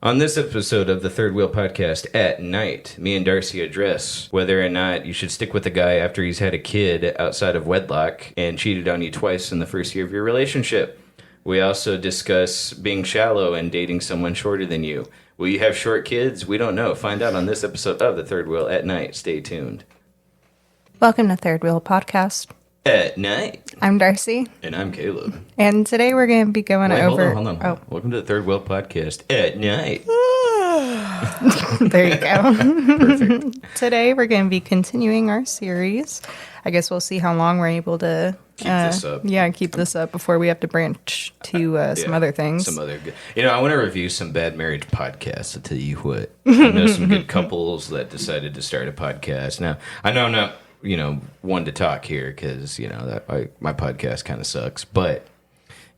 On this episode of the Third Wheel Podcast at night, me and Darci address whether or not you should stick with a guy after he's had a kid outside of wedlock and cheated on you twice in the first year of your relationship. We also discuss being shallow and dating someone shorter than you. Will you have short kids? We don't know. Find out on this episode of the Third Wheel at night. Stay tuned. Welcome to Third Wheel Podcast. At night. I'm Darci. And I'm Caleb. And today we're going to be going over... Hold on. Oh. Welcome to the Third Wheel Podcast at night. There you go. Perfect. Today we're going to be continuing our series. I guess we'll see how long we're able to... Keep this up. Yeah, keep this up before we have to branch to some other things. Some other good... I want to review some bad marriage podcasts. I'll tell you what. I know some good couples that decided to start a podcast. Now, I know I'm not... one to talk here because, my podcast kind of sucks. But,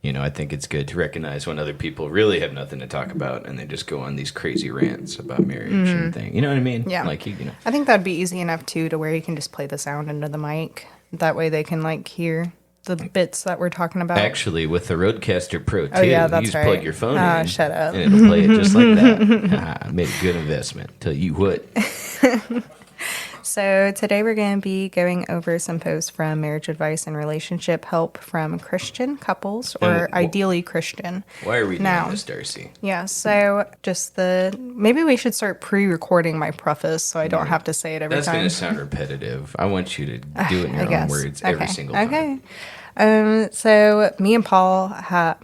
I think it's good to recognize when other people really have nothing to talk about and they just go on these crazy rants about marriage and things. You know what I mean? Yeah. I think that'd be easy enough, too, to where you can just play the sound into the mic. That way they can, hear the bits that we're talking about. Actually, with the Rodecaster Pro 2, that's you just plug your phone in. Shut up. And it'll play it just like that. I made a good investment. Tell you what. So today we're going to be going over some posts from marriage advice and relationship help from Christian couples, or ideally Christian. Why are we doing this, Darci? Yeah, so maybe we should start pre-recording my preface so I don't have to say it every time. That's going to sound repetitive. I want you to do it in your own words every single time. Okay. So me and Paul,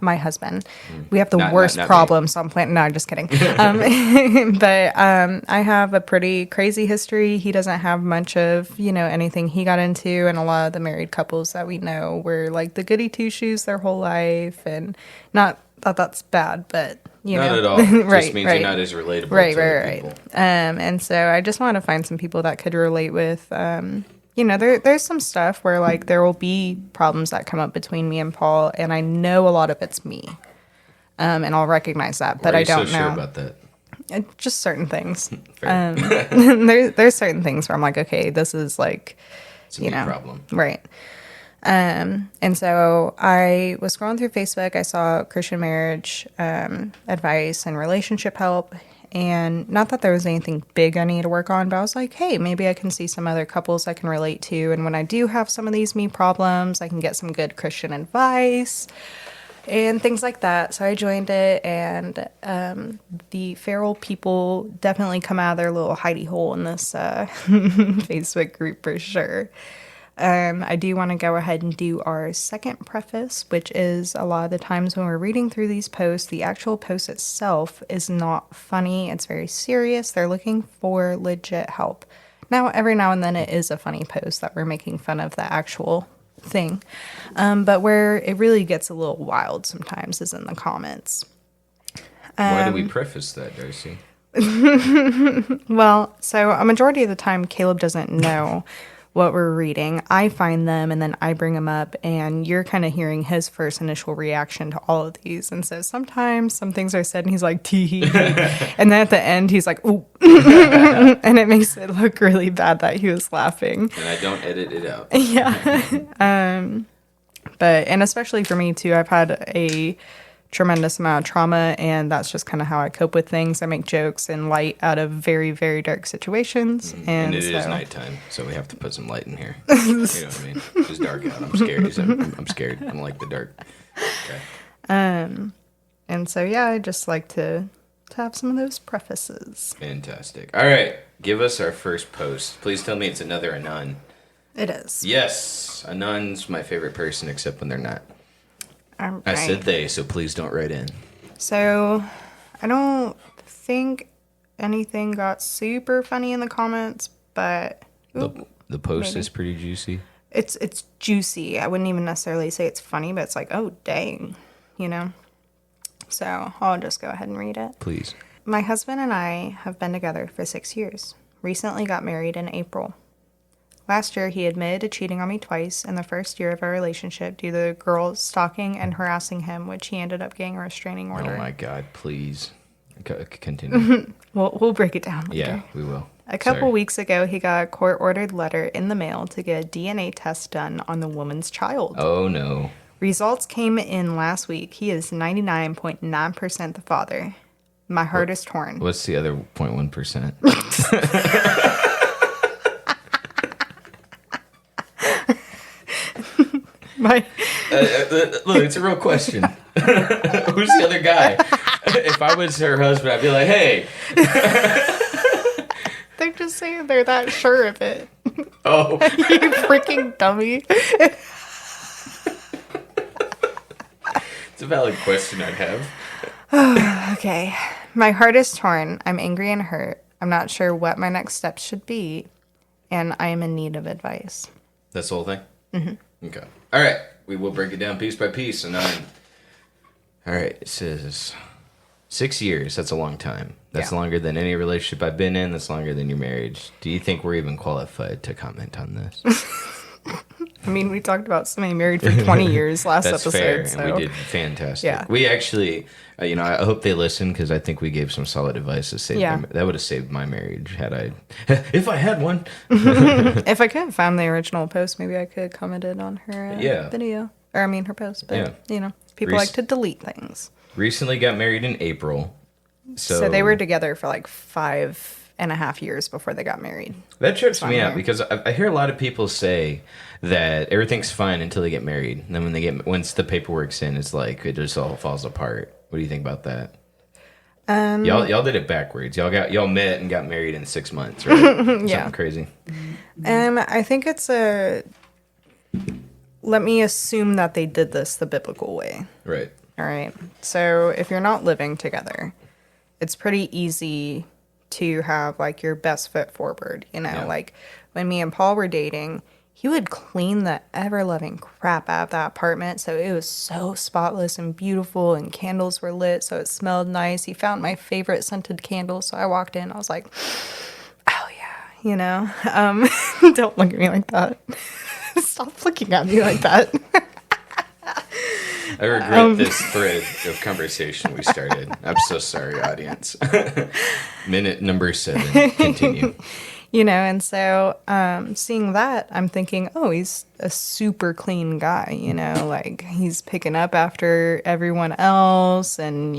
my husband, we have the worst problem. So I'm planning. No, I'm just kidding. But I have a pretty crazy history. He doesn't have much of anything he got into, and a lot of the married couples that we know were like the goody two shoes their whole life, and not that that's bad, but not at all. It just means you're not as relatable. Right. People. And so I just want to find some people that could relate with. There's some stuff where, there will be problems that come up between me and Paul, and I know a lot of it's me. And I'll recognize that, but I don't know. Why are you so sure about that? Just certain things. There's certain things where I'm like, okay, this is it's a big problem. Right. And so I was scrolling through Facebook. I saw Christian marriage advice and relationship help. And not that there was anything big I need to work on, but I was like, hey, maybe I can see some other couples I can relate to. And when I do have some of these me problems, I can get some good Christian advice and things like that. So I joined it, and the feral people definitely come out of their little hidey hole in this Facebook group for sure. I do want to go ahead and do our second preface, which is a lot of the times when we're reading through these posts, the actual post itself is not funny. It's very serious. They're looking for legit help. Now, every now and then it is a funny post that we're making fun of the actual thing. But where it really gets a little wild sometimes is in the comments. Why do we preface that, Darci? Well, so a majority of the time, Caleb doesn't know what we're reading. I find them and then I bring them up, and you're kind of hearing his first initial reaction to all of these. And so sometimes some things are said and he's like, tee. And then at the end he's like, ooh. And it makes it look really bad that he was laughing. And I don't edit it out. Yeah. And especially for me too, I've had a tremendous amount of trauma, and that's just kind of how I cope with things. I make jokes and light out of very, very dark situations. And it is nighttime, so we have to put some light in here. You know what I mean? It's dark out. I'm scared. I'm scared. I don't like the dark. Okay. And so, yeah, I just like to have some of those prefaces. Fantastic. All right. Give us our first post. Please tell me it's another Anon. It is. Yes. Anon's my favorite person, except when they're not. Right. I said they, so please don't write in. So, I don't think anything got super funny in the comments, but... The post is pretty juicy? It's juicy. I wouldn't even necessarily say it's funny, but it's like, oh, dang, So, I'll just go ahead and read it. Please. My husband and I have been together for 6 years. Recently got married in April. Last year, he admitted to cheating on me twice in the first year of our relationship due to the girls stalking and harassing him, which he ended up getting a restraining order. Oh, my God. Please. Continue. We'll break it down later. Yeah, we will. A couple weeks ago, he got a court-ordered letter in the mail to get a DNA test done on the woman's child. Oh, no. Results came in last week. He is 99.9% the father. My heart is torn. What's the other 0.1%? Look, it's a real question. Who's the other guy? If I was her husband, I'd be like, hey. They're just saying they're that sure of it. Oh. You freaking dummy. It's a valid question I'd have. Okay. My heart is torn. I'm angry and hurt. I'm not sure what my next steps should be. And I am in need of advice. That's the whole thing? Mm-hmm. Okay. All right. We will break it down piece by piece. And all right. It says 6 years. That's a long time. That's longer than any relationship I've been in. That's longer than your marriage. Do you think we're even qualified to comment on this? I mean, we talked about somebody married for 20 years last That's episode. fair, So. and we did fantastic. Yeah. We actually, I hope they listen because I think we gave some solid advice to save them. That would have saved my marriage if I had one. If I could have found the original post, maybe I could have commented on her video. Or, I mean, her post. But, people like to delete things. Recently got married in April. So they were together for like 5.5 years before they got married. That trips me out because I hear a lot of people say that everything's fine until they get married. And then once the paperwork's in, it's like it just all falls apart. What do you think about that? Y'all did it backwards. Y'all met and got married in 6 months, right? Something crazy. I think it's let me assume that they did this the biblical way. Right. All right. So if you're not living together, it's pretty easy to have like your best foot forward, like when me and Paul were dating, he would clean the ever-loving crap out of that apartment so it was so spotless and beautiful, and candles were lit so it smelled nice. He found my favorite scented candle, so I walked in, I was like, oh yeah, don't look at me like that. Stop looking at me like that. I regret this thread of conversation we started. I'm so sorry, audience. Minute number 7. Continue. And so seeing that, I'm thinking, oh, he's a super clean guy, like he's picking up after everyone else and,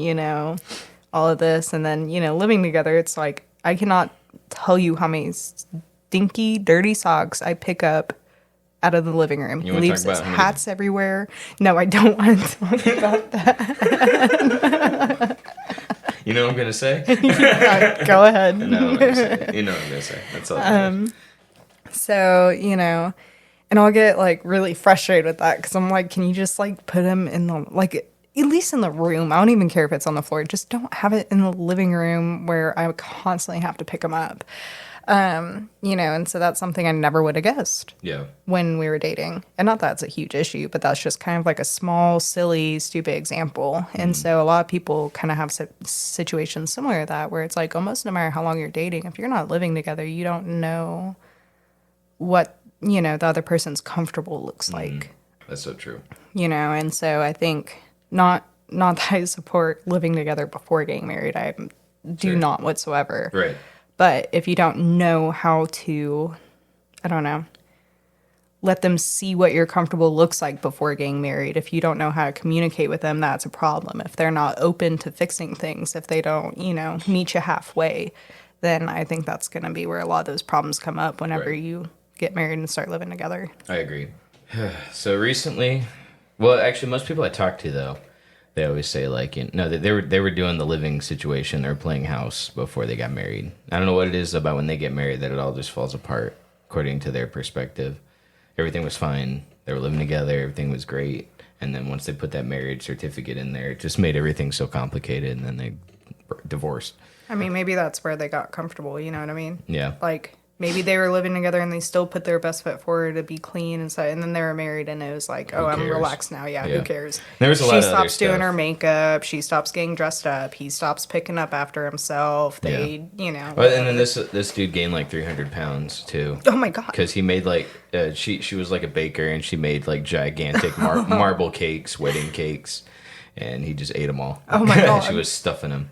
all of this. And then, living together, it's like, I cannot tell you how many stinky, dirty socks I pick up out of the living room. He leaves his hats everywhere. No, I don't want to talk about that. You know what I'm going to say? Go ahead. No, I'm gonna say. You know what I'm going to say. That's all. So, and I'll get like really frustrated with that because I'm like, can you just like put him in the, like, at least in the room? I don't even care if it's on the floor. Just don't have it in the living room where I constantly have to pick him up. And so that's something I never would have guessed. Yeah. When we were dating. And not that it's a huge issue, but that's just kind of like a small, silly, stupid example. And so a lot of people kind of have situations similar to that where it's like almost no matter how long you're dating, if you're not living together, you don't know what, the other person's comfortable looks like. That's so true. And so I think not that I support living together before getting married. I do not whatsoever. Right. But if you don't know how to, I don't know, let them see what your comfortable looks like before getting married. If you don't know how to communicate with them, that's a problem. If they're not open to fixing things, if they don't, meet you halfway, then I think that's going to be where a lot of those problems come up whenever you get married and start living together. I agree. So recently, well, actually, most people I talk to, though, they always say, like, they were doing the living situation. They were playing house before they got married. I don't know what it is about when they get married that it all just falls apart, according to their perspective. Everything was fine. They were living together. Everything was great. And then once they put that marriage certificate in there, it just made everything so complicated, and then they divorced. I mean, maybe that's where they got comfortable, you know what I mean? Yeah. Like, maybe they were living together and they still put their best foot forward to be clean and stuff, and then they were married and it was like, oh, I'm relaxed now. Yeah, who cares? There was a lot of other stuff. She stops doing her makeup. She stops getting dressed up. He stops picking up after himself. They, Well, and then this dude gained like 300 pounds too. Oh my God. Because he made like, she was like a baker and she made like gigantic marble cakes, wedding cakes, and he just ate them all. Oh my God. She was stuffing them.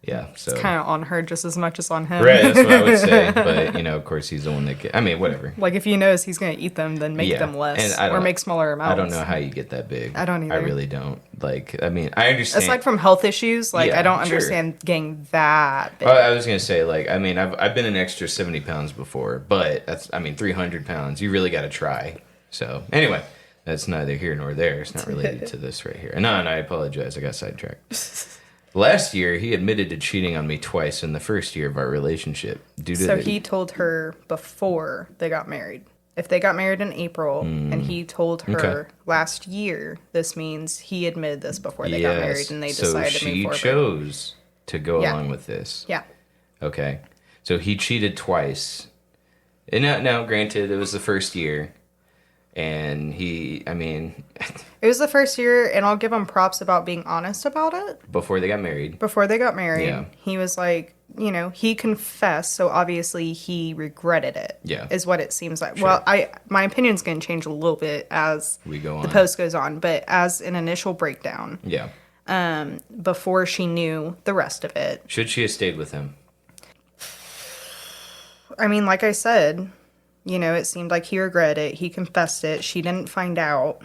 Yeah, so Kind of on her just as much as on him. right, that's what I would say. But of course, he's the one that. I mean, whatever. Like if he knows he's going to eat them, then make them less or make smaller amounts. I don't know how you get that big. I don't either. I really don't. Like, I mean, I understand. Aside from health issues, like I don't understand getting that big. I was gonna say, like, I mean, I've been an extra 70 pounds before, but 300 pounds. You really got to try. So anyway, that's neither here nor there. It's not related to this right here. And I apologize. I got sidetracked. Last year, he admitted to cheating on me twice in the first year of our relationship. He told her before they got married. If they got married in April and he told her last year, this means he admitted this before they got married and they decided to move forward. So she chose to go along with this. Yeah. Okay. So he cheated twice. And now, granted, it was the first year. And it was the first year, and I'll give him props about being honest about it. Before they got married, he was like, he confessed, so obviously he regretted it. Yeah, is what it seems like. Sure. Well, my opinion's going to change a little bit as we go on. The post goes on, but as an initial breakdown, before she knew the rest of it, should she have stayed with him? I mean, like I said. It seemed like he regretted it. He confessed it. She didn't find out.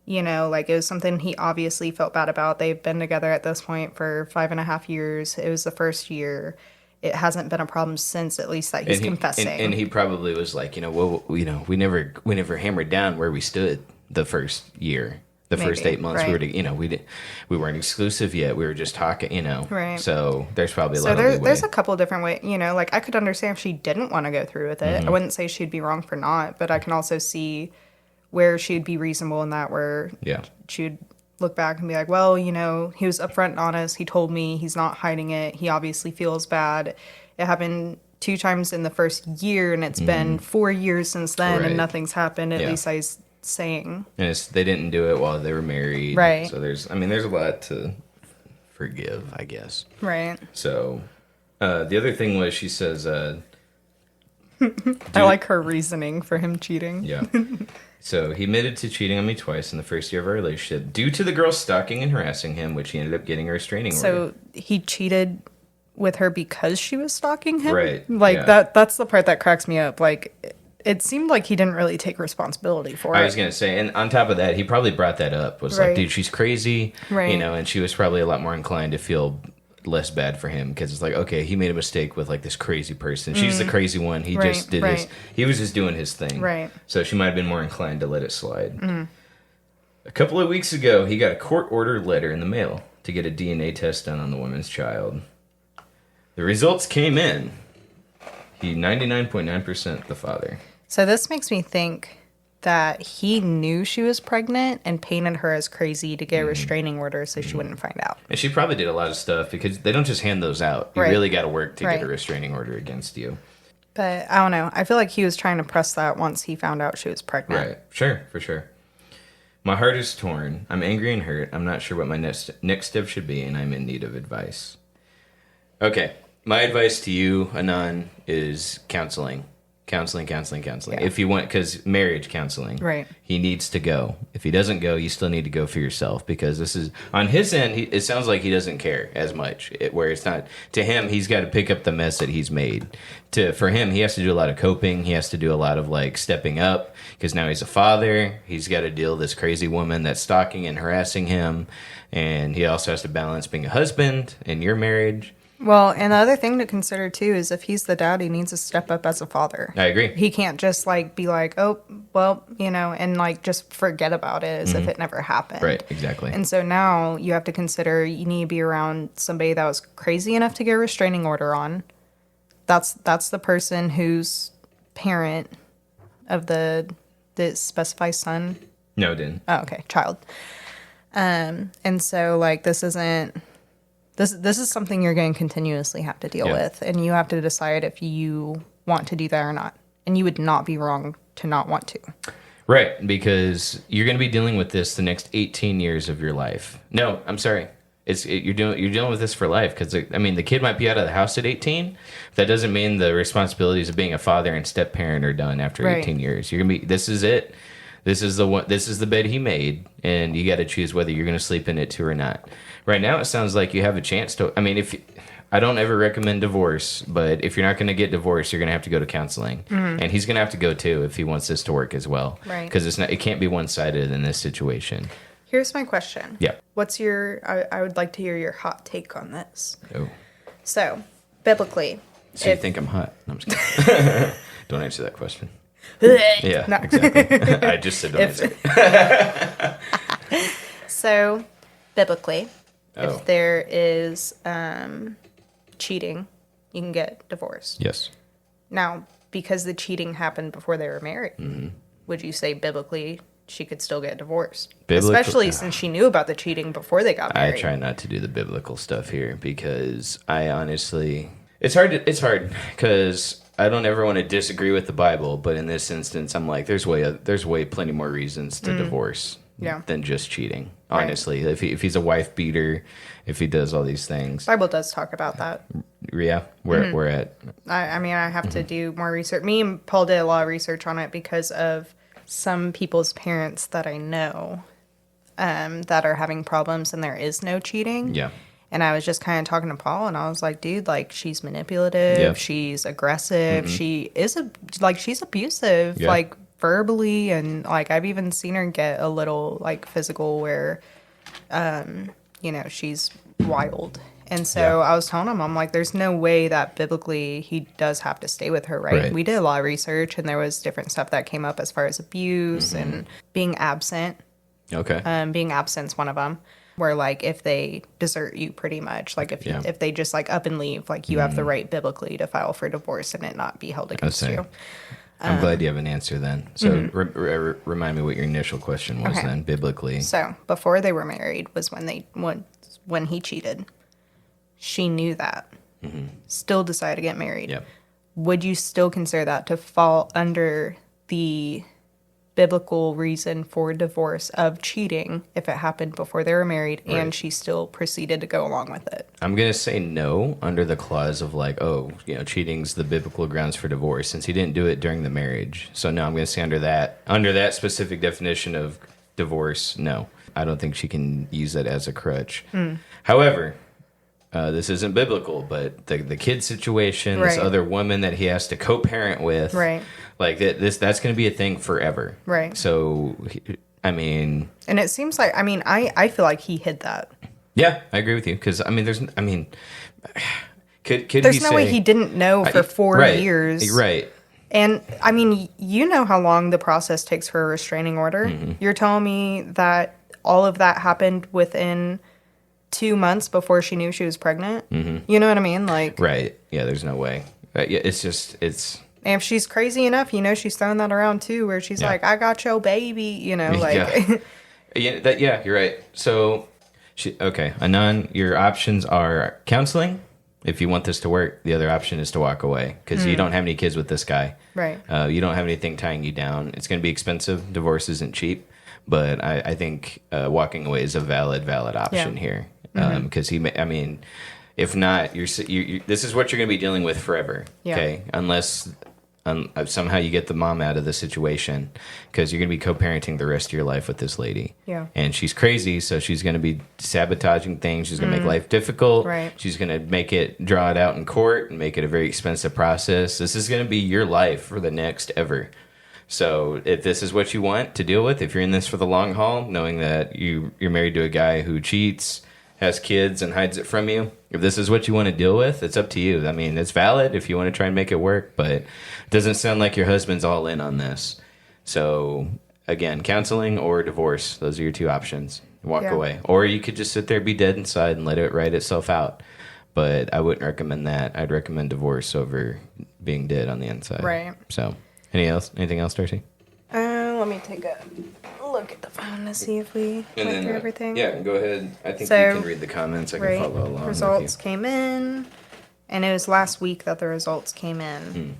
Like it was something he obviously felt bad about. They've been together at this point for 5.5 years. It was the first year. It hasn't been a problem since, at least that he's confessing. And he probably was like, we never hammered down where we stood the first year. First 8 months, right. we weren't exclusive yet. We were just talking, Right. So there's probably a lot of leeway. There's a couple different ways, like I could understand if she didn't want to go through with it. Mm-hmm. I wouldn't say she'd be wrong for not, but I can also see where she'd be reasonable in that, where she'd look back and be like, well, he was upfront and honest. He told me, he's not hiding it. He obviously feels bad. It happened 2 times in the first year, and it's been 4 years since then, and nothing's happened. At least I saying. And they didn't do it while they were married. Right. So there's a lot to forgive, I guess. Right. So the other thing was she says... I like her reasoning for him cheating. Yeah. So he admitted to cheating on me twice in the first year of our relationship due to the girl stalking and harassing him, which he ended up getting a restraining order. So he cheated with her because she was stalking him? Right. Like that's the part that cracks me up. Like... It seemed like he didn't really take responsibility for it. I was going to say, and on top of that, he probably brought that up. Was like, dude, she's crazy. Right. And she was probably a lot more inclined to feel less bad for him because it's like, okay, he made a mistake with like this crazy person. She's the crazy one. He just did his, he was just doing his thing. Right. So she might have been more inclined to let it slide. A couple of weeks ago, he got a court-ordered letter in the mail to get a DNA test done on the woman's child. The results came in. He 99.9% the father. So this makes me think that he knew she was pregnant and painted her as crazy to get a restraining order so she wouldn't find out. And she probably did a lot of stuff because they don't just hand those out. You really got to work to get a restraining order against you. But I don't know. I feel like he was trying to press that once he found out she was pregnant. Right. Sure. For sure. My heart is torn. I'm angry and hurt. I'm not sure what my next step should be, and I'm in need of advice. Okay. My advice to you, Anan, is counseling. Counseling. Yeah. If you want, because marriage counseling. Right. He needs to go. If he doesn't go, you still need to go for yourself because this is, on his end, it sounds like he doesn't care as much. Where it's not, to him, he's got to pick up the mess that he's made. For him, he has to do a lot of coping. He has to do a lot of like stepping up because now he's a father. He's got to deal with this crazy woman that's stalking and harassing him. And he also has to balance being a husband in your marriage. Well, and the other thing to consider, too, is if he's the dad, he needs to step up as a father. I agree. He can't just, like, be like, oh, well, and, like, just forget about it as if it never happened. Right, exactly. And so now you have to consider you need to be around somebody that was crazy enough to get a restraining order on. That's the person who's parent of the specified son. No, it didn't. Oh, okay, child. And so, like, this isn't... This is something you're going to continuously have to deal with, and you have to decide if you want to do that or not. And you would not be wrong to not want to. Right, because you're going to be dealing with this the next 18 years of your life. No, I'm sorry. You're dealing with this for life because the kid might be out of the house at 18. That doesn't mean the responsibilities of being a father and step parent are done after 18 years. You're going to be. This is it. This is the one. This is the bed he made, and you got to choose whether you're going to sleep in it too or not. Right now, it sounds like you have a chance to. I mean, I don't ever recommend divorce, but if you're not going to get divorced, you're going to have to go to counseling. And he's going to have to go too if he wants this to work as well. Right. Because it can't be one-sided in this situation. Here's my question. Yeah. What's your, I would like to hear your hot take on this. Oh. So, biblically. So you think I'm hot? No, I'm just kidding. Don't answer that question. Yeah, No. exactly. I just said don't answer it. So, biblically, Oh. if there is cheating, you can get divorced. Yes. Now, because the cheating happened before they were married, would you say biblically she could still get divorced? Especially since she knew about the cheating before they got married. I try not to do the biblical stuff here because I honestly... It's hard because I don't ever want to disagree with the Bible, but in this instance, I'm like, there's way plenty more reasons to divorce than just cheating. Right. Honestly, if he's a wife beater, if he does all these things, Bible does talk about that. yeah, we're at. I mean, I have to do more research. Me and Paul did a lot of research on it because of some people's parents that I know that are having problems and there is no cheating. Yeah. And I was just kind of talking to Paul, and I was like, dude, like, she's manipulative, Yeah. she's aggressive, she is, she's abusive, Yeah. like, verbally, and, like, I've even seen her get a little, like, physical where, she's wild. And so I was telling him, I'm like, there's no way that biblically he does have to stay with her, right? We did a lot of research, and there was different stuff that came up as far as abuse and being absent. Okay. Being absent's one of them. Where, like, if they desert you pretty much, like, if they just, like, up and leave, like, you have the right biblically to file for divorce and it not be held against you. I'm glad you have an answer then. So remind me what your initial question was then, biblically. So, before they were married was when he cheated. She knew that. Still decided to get married. Yep. Would you still consider that to fall under the biblical reason for divorce of cheating if it happened before they were married and she still proceeded to go along with it? I'm going to say no under the clause of like, cheating's the biblical grounds for divorce since he didn't do it during the marriage. So no, I'm going to say under that specific definition of divorce, no. I don't think she can use that as a crutch. However, this isn't biblical, but the kid situation, this other woman that he has to co-parent with, like that's going to be a thing forever. Right. So, I mean... And it seems like, I feel like he hid that. Yeah, I agree with you. Because, could there's no way he didn't know for 4 years. Right. And, you know how long the process takes for a restraining order. You're telling me that all of that happened within 2 months before she knew she was pregnant? You know what I mean? Like... Right. Yeah, there's no way. It's... And if she's crazy enough, she's throwing that around too, where she's like, I got your baby, like... you're right. So, Anon, your options are counseling. If you want this to work, the other option is to walk away because you don't have any kids with this guy. Right. You don't have anything tying you down. It's going to be expensive. Divorce isn't cheap. But I think walking away is a valid option here. Because if not, this is what you're going to be dealing with forever. Yeah. Okay, unless somehow you get the mom out of the situation, because you're going to be co-parenting the rest of your life with this lady. Yeah, and she's crazy, so she's going to be sabotaging things. She's going to make life difficult. Right. She's going to draw it out in court and make it a very expensive process. This is going to be your life for the next ever. So if this is what you want to deal with, if you're in this for the long haul, knowing that you're married to a guy who cheats, has kids, and hides it from you, if this is what you want to deal with, it's up to you. It's valid if you want to try and make it work, but it doesn't sound like your husband's all in on this. So, again, counseling or divorce, those are your two options. Walk away. Or you could just sit there, be dead inside, and let it write itself out. But I wouldn't recommend that. I'd recommend divorce over being dead on the inside. Right. So... Anything else, Darci? Let me take a look at the phone to see if we went through everything. Yeah, go ahead. I think you can read the comments. I can follow along. Results came in, and it was last week that the results came in.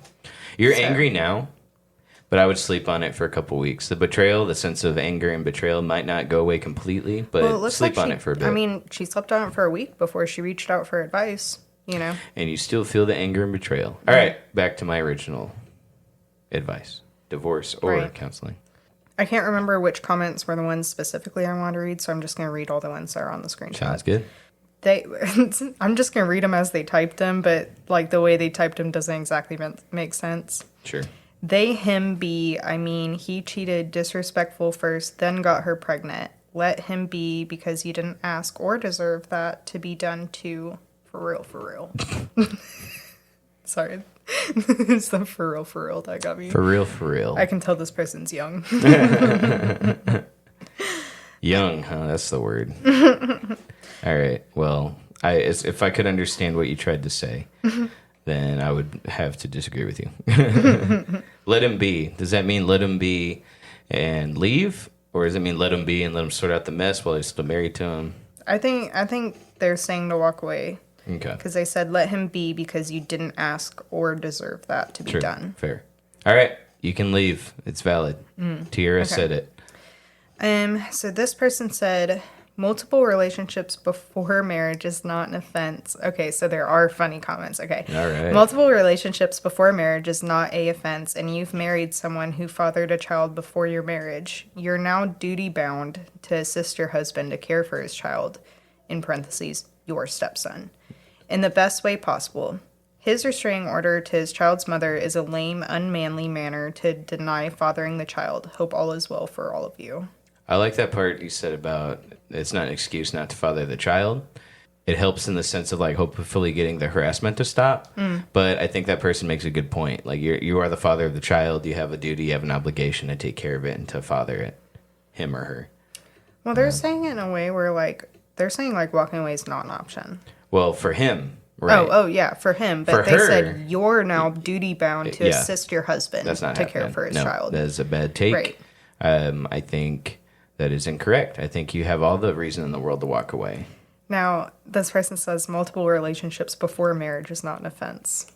You're angry now, but I would sleep on it for a couple weeks. The betrayal, the sense of anger and betrayal might not go away completely, but sleep on it for a bit. She slept on it for a week before she reached out for advice, And you still feel the anger and betrayal. All right, back to my original advice, divorce or counseling. I can't remember which comments were the ones specifically I wanted to read, so I'm just going to read all the ones that are on the screenshot. Sounds good. They, I'm just gonna read them as they typed them, but like the way they typed them doesn't exactly make sense. Sure. They, him be, I mean, he cheated, disrespectful first, then got her pregnant. Let him be because you didn't ask or deserve that to be done to. For real. Sorry. It's the for real that got me. For real. I can tell this person's young. Young, huh? That's the word. All right. Well, if I could understand what you tried to say, then I would have to disagree with you. Let him be. Does that mean let him be and leave? Or does it mean let him be and let him sort out the mess while he's still married to him? I think they're saying to walk away. Okay. Because they said let him be because you didn't ask or deserve that to be done. Fair. All right. You can leave. It's valid. Tiara said it. So this person said multiple relationships before marriage is not an offense. Okay, so there are funny comments. Okay. All right. Multiple relationships before marriage is not a offense, and you've married someone who fathered a child before your marriage. You're now duty bound to assist your husband to care for his child, in parentheses, your stepson, in the best way possible. His restraining order to his child's mother is a lame, unmanly manner to deny fathering the child. Hope all is well for all of you. I like that part you said about it's not an excuse not to father the child. It helps in the sense of like hopefully getting the harassment to stop. But I think that person makes a good point. Like you are the father of the child. You have a duty, you have an obligation to take care of it and to father it, him or her. Well, they're saying it in a way where like they're saying like walking away is not an option. Well, for him, right? Oh yeah, for him. But for they her, said you're now duty bound to assist your husband to care for his child. That is a bad take. Right. I think that is incorrect. I think you have all the reason in the world to walk away. Now, this person says multiple relationships before marriage is not an offense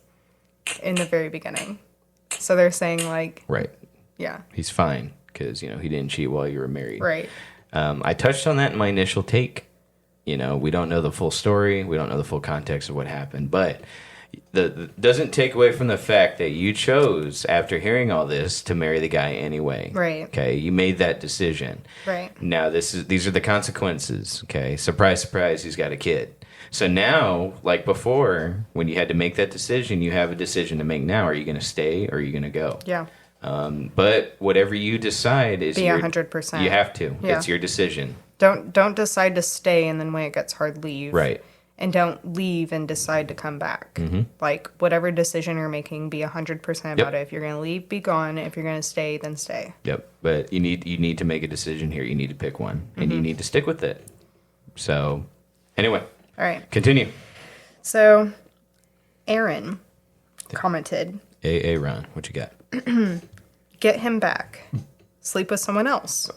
in the very beginning. So they're saying like... Right. Yeah. He's fine because, he didn't cheat while you were married. Right. I touched on that in my initial take. We don't know the full story. We don't know the full context of what happened. But doesn't take away from the fact that you chose, after hearing all this, to marry the guy anyway. Right. Okay. You made that decision. Right. Now these are the consequences. Okay. Surprise, surprise. He's got a kid. So now, like before, when you had to make that decision, you have a decision to make now. Are you going to stay or are you going to go? Yeah. But whatever you decide is be 100%. You have to. Yeah. It's your decision. Don't decide to stay and then when it gets hard, leave. Right. And don't leave and decide to come back. Mm-hmm. Like, whatever decision you're making, be 100% about it. If you're going to leave, be gone. If you're going to stay, then stay. Yep. But you need to make a decision here. You need to pick one. And you need to stick with it. So, anyway. All right. Continue. So, Aaron commented. Ron, what you got? Get him back. Sleep with someone else.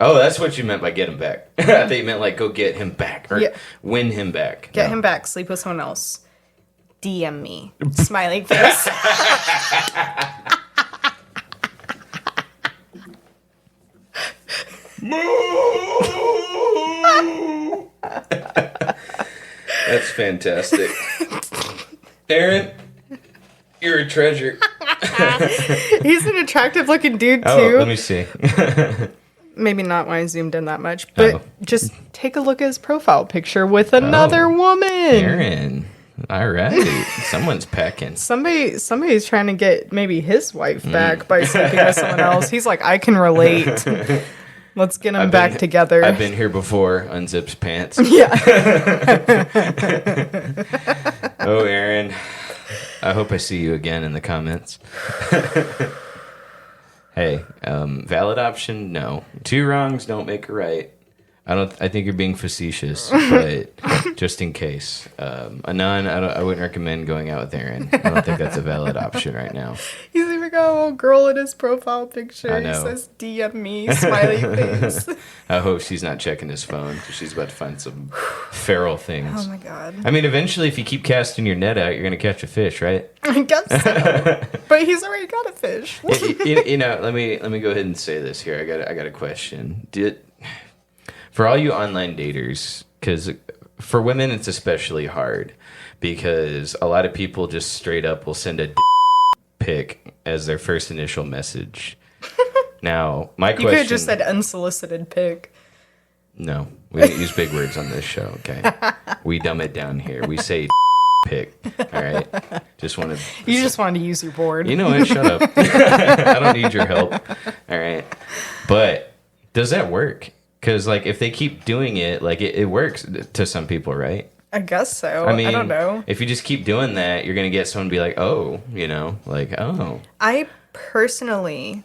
Oh, that's what you meant by get him back. I thought you meant like go get him back or win him back. Get him back. Sleep with someone else. DM me. Smiley face. That's fantastic. Aaron, you're a treasure. He's an attractive looking dude too. Oh, let me see. Maybe not when I zoomed in that much, but just take a look at his profile picture with another woman. Aaron. All right. Someone's pecking. Somebody's trying to get maybe his wife back by sleeping with someone else. He's like, I can relate. Let's get them back together. I've been here before. Unzips pants. Yeah. Oh, Aaron. I hope I see you again in the comments. Hey, valid option? No. Two wrongs don't make a right. I think you're being facetious, but just in case. Anon, I wouldn't recommend going out with Aaron. I don't think that's a valid option right now. He's even got a little girl in his profile picture. I know. He says, DM me, smiley face. I hope she's not checking his phone because she's about to find some feral things. Oh my God. I mean, eventually, if you keep casting your net out, you're going to catch a fish, right? I guess so. But he's already got a fish. Let me go ahead and say this here. I got a question. For all you online daters, because for women it's especially hard because a lot of people just straight up will send a pic as their first initial message. Now, my question... You could have just said unsolicited pic. No. We don't use big words on this show, okay? We dumb it down here. We say pick, all right? Just want to... You just wanted to use your board. You know what? Shut up. I don't need your help, all right? But does that work? Because, like, if they keep doing it, like, it works to some people, right? I guess so. I mean, I don't know. If you just keep doing that, you're going to get someone to be like, oh, you know, like, oh. I personally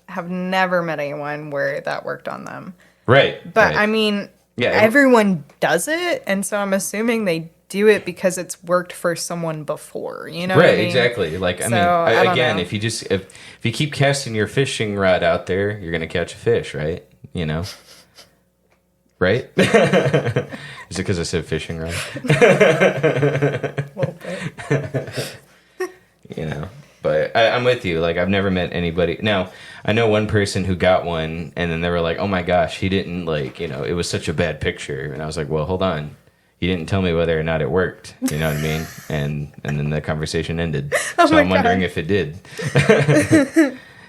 have never met anyone where that worked on them. Right. But, right. I mean, yeah, everyone does it, and so I'm assuming they do it because it's worked for someone before, you know what I mean? Exactly. Like, I mean, again, if you keep casting your fishing rod out there, you're going to catch a fish, right? You know? Right? Is it because I said fishing rod? A little bit. You know, but I'm with you. Like, I've never met anybody. Now, I know one person who got one, and then they were like, oh my gosh, he didn't, like, you know, it was such a bad picture. And I was like, well, hold on. You didn't tell me whether or not it worked. You know what I mean? And then the conversation ended. So I'm wondering if it did.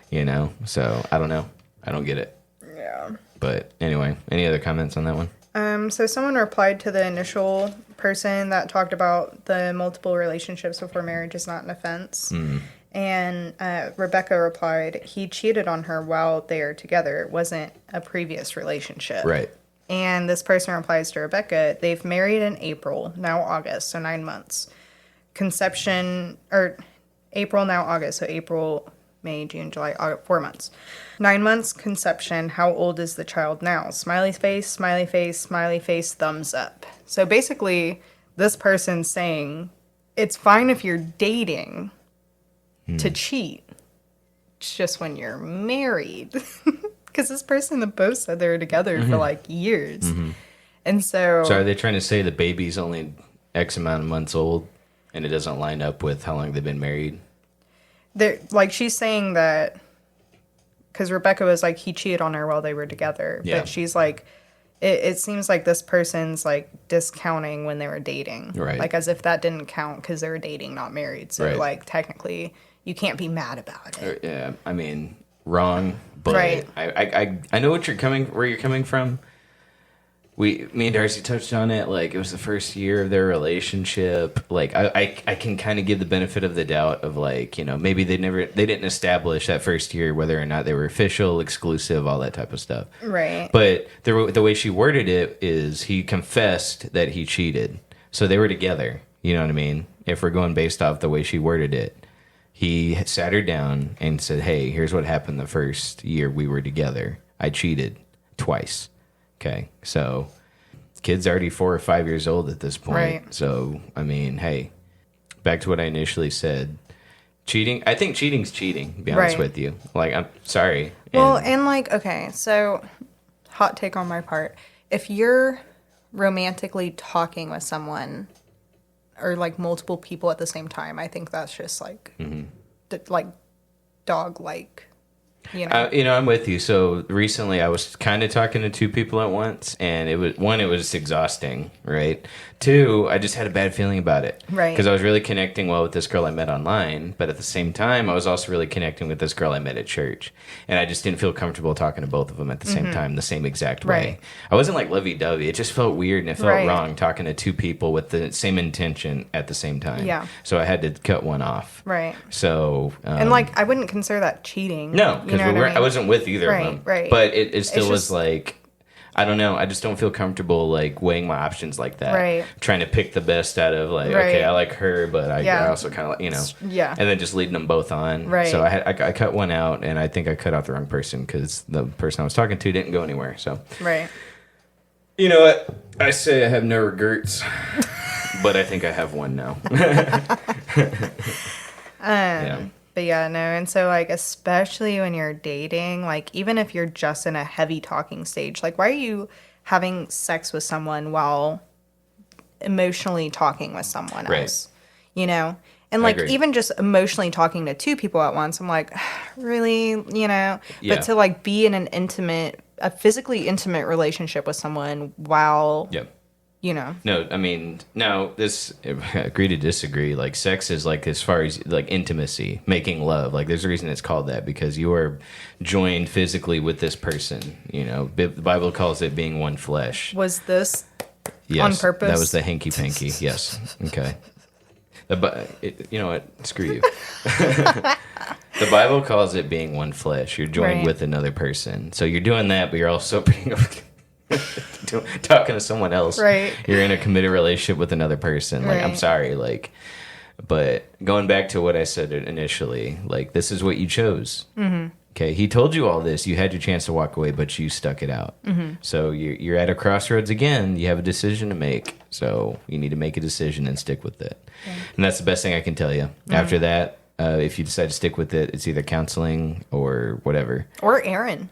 You know? So, I don't know. I don't get it. Yeah. But anyway, any other comments on that one? So someone replied to the initial person that talked about the multiple relationships before marriage is not an offense. And Rebecca replied, he cheated on her while they are together. It wasn't a previous relationship. Right. And this person replies to Rebecca, they've married in April, now August, so 9 months. Conception, or April, now August, so April, May, June, July, August, 4 months. 9 months conception. How old is the child now? Smiley face, smiley face, smiley face, thumbs up. So basically, this person's saying it's fine if you're dating to cheat. It's just when you're married. Because this person in the post said they were together for like years. And so... So are they trying to say the baby's only X amount of months old and it doesn't line up with how long they've been married? Like, she's saying that... Because Rebecca was like, he cheated on her while they were together. Yeah. But she's like, it seems like this person's like discounting when they were dating. Right. Like, as if that didn't count because they were dating, not married. So, Right. like, technically, you can't be mad about it. Yeah, I mean, wrong, but Right. I know where you're coming from. Me and Darci touched on it. Like, it was the first year of their relationship. Like, I can kind of give the benefit of the doubt of, like, you know, maybe they didn't establish that first year whether or not they were official, exclusive, all that type of stuff. Right. But the way she worded it is he confessed that he cheated, so they were together. You know what I mean? If we're going based off the way she worded it, he sat her down and said, "Hey, here's what happened the first year we were together. I cheated twice." Okay, so kid's already 4 or 5 years old at this point. Right. So, I mean, hey, back to what I initially said. Cheating, I think cheating's cheating, to be honest Right. with you. Like, I'm sorry. Well, and like, okay, so hot take on my part. If you're romantically talking with someone or like multiple people at the same time, I think that's just like, like dog-like. You know? I'm with you. So recently I was kind of talking to 2 people at once, and it was exhausting, right? 2, I just had a bad feeling about it. Right. Because I was really connecting well with this girl I met online, but at the same time, I was also really connecting with this girl I met at church. And I just didn't feel comfortable talking to both of them at the same time, the same exact way. Right. I wasn't like lovey-dovey. It just felt weird, and it felt Right. wrong talking to 2 people with the same intention at the same time. Yeah. So I had to cut one off. Right. So... And like, I wouldn't consider that cheating. No, because you know what I mean? I wasn't with either Right, of them. right. But it still It's was just- like, I don't know. I just don't feel comfortable like weighing my options like that. Right. Trying to pick the best out of like, Right. okay, I like her, but I Yeah. also kind of like, you know. Yeah. And then just leading them both on. Right. So I cut one out, and I think I cut out the wrong person because the person I was talking to didn't go anywhere. So. Right. You know what? I say I have no regrets, but I think I have one now. Yeah. But yeah, no, and so, like, especially when you're dating, like, even if you're just in a heavy talking stage, like, why are you having sex with someone while emotionally talking with someone Right. else? You know? And, I like, agree. even just emotionally talking to 2 people at once, I'm like, really? You know? Yeah. But to, like, be in a physically intimate relationship with someone while Yep. No, I mean, now this, agree to disagree. Like, sex is like, as far as like intimacy, making love. Like, there's a reason it's called that, because you are joined physically with this person. The Bible calls it being one flesh. Was this Yes, on purpose? that was the hanky panky. Yes. Okay. You know what? Screw you. The Bible calls it being one flesh. You're joined with another person. So you're doing that, but you're also being talking to someone else. Right. You're in a committed relationship with another person. Like, I'm sorry. Like, but going back to what I said initially, like, this is what you chose. Mm-hmm. Okay. He told you all this. You had your chance to walk away, but you stuck it out. Mm-hmm. So you're at a crossroads again. You have a decision to make. So you need to make a decision and stick with it. Yeah. And that's the best thing I can tell you. Mm-hmm. After that, if you decide to stick with it, it's either counseling or whatever. Or Aaron.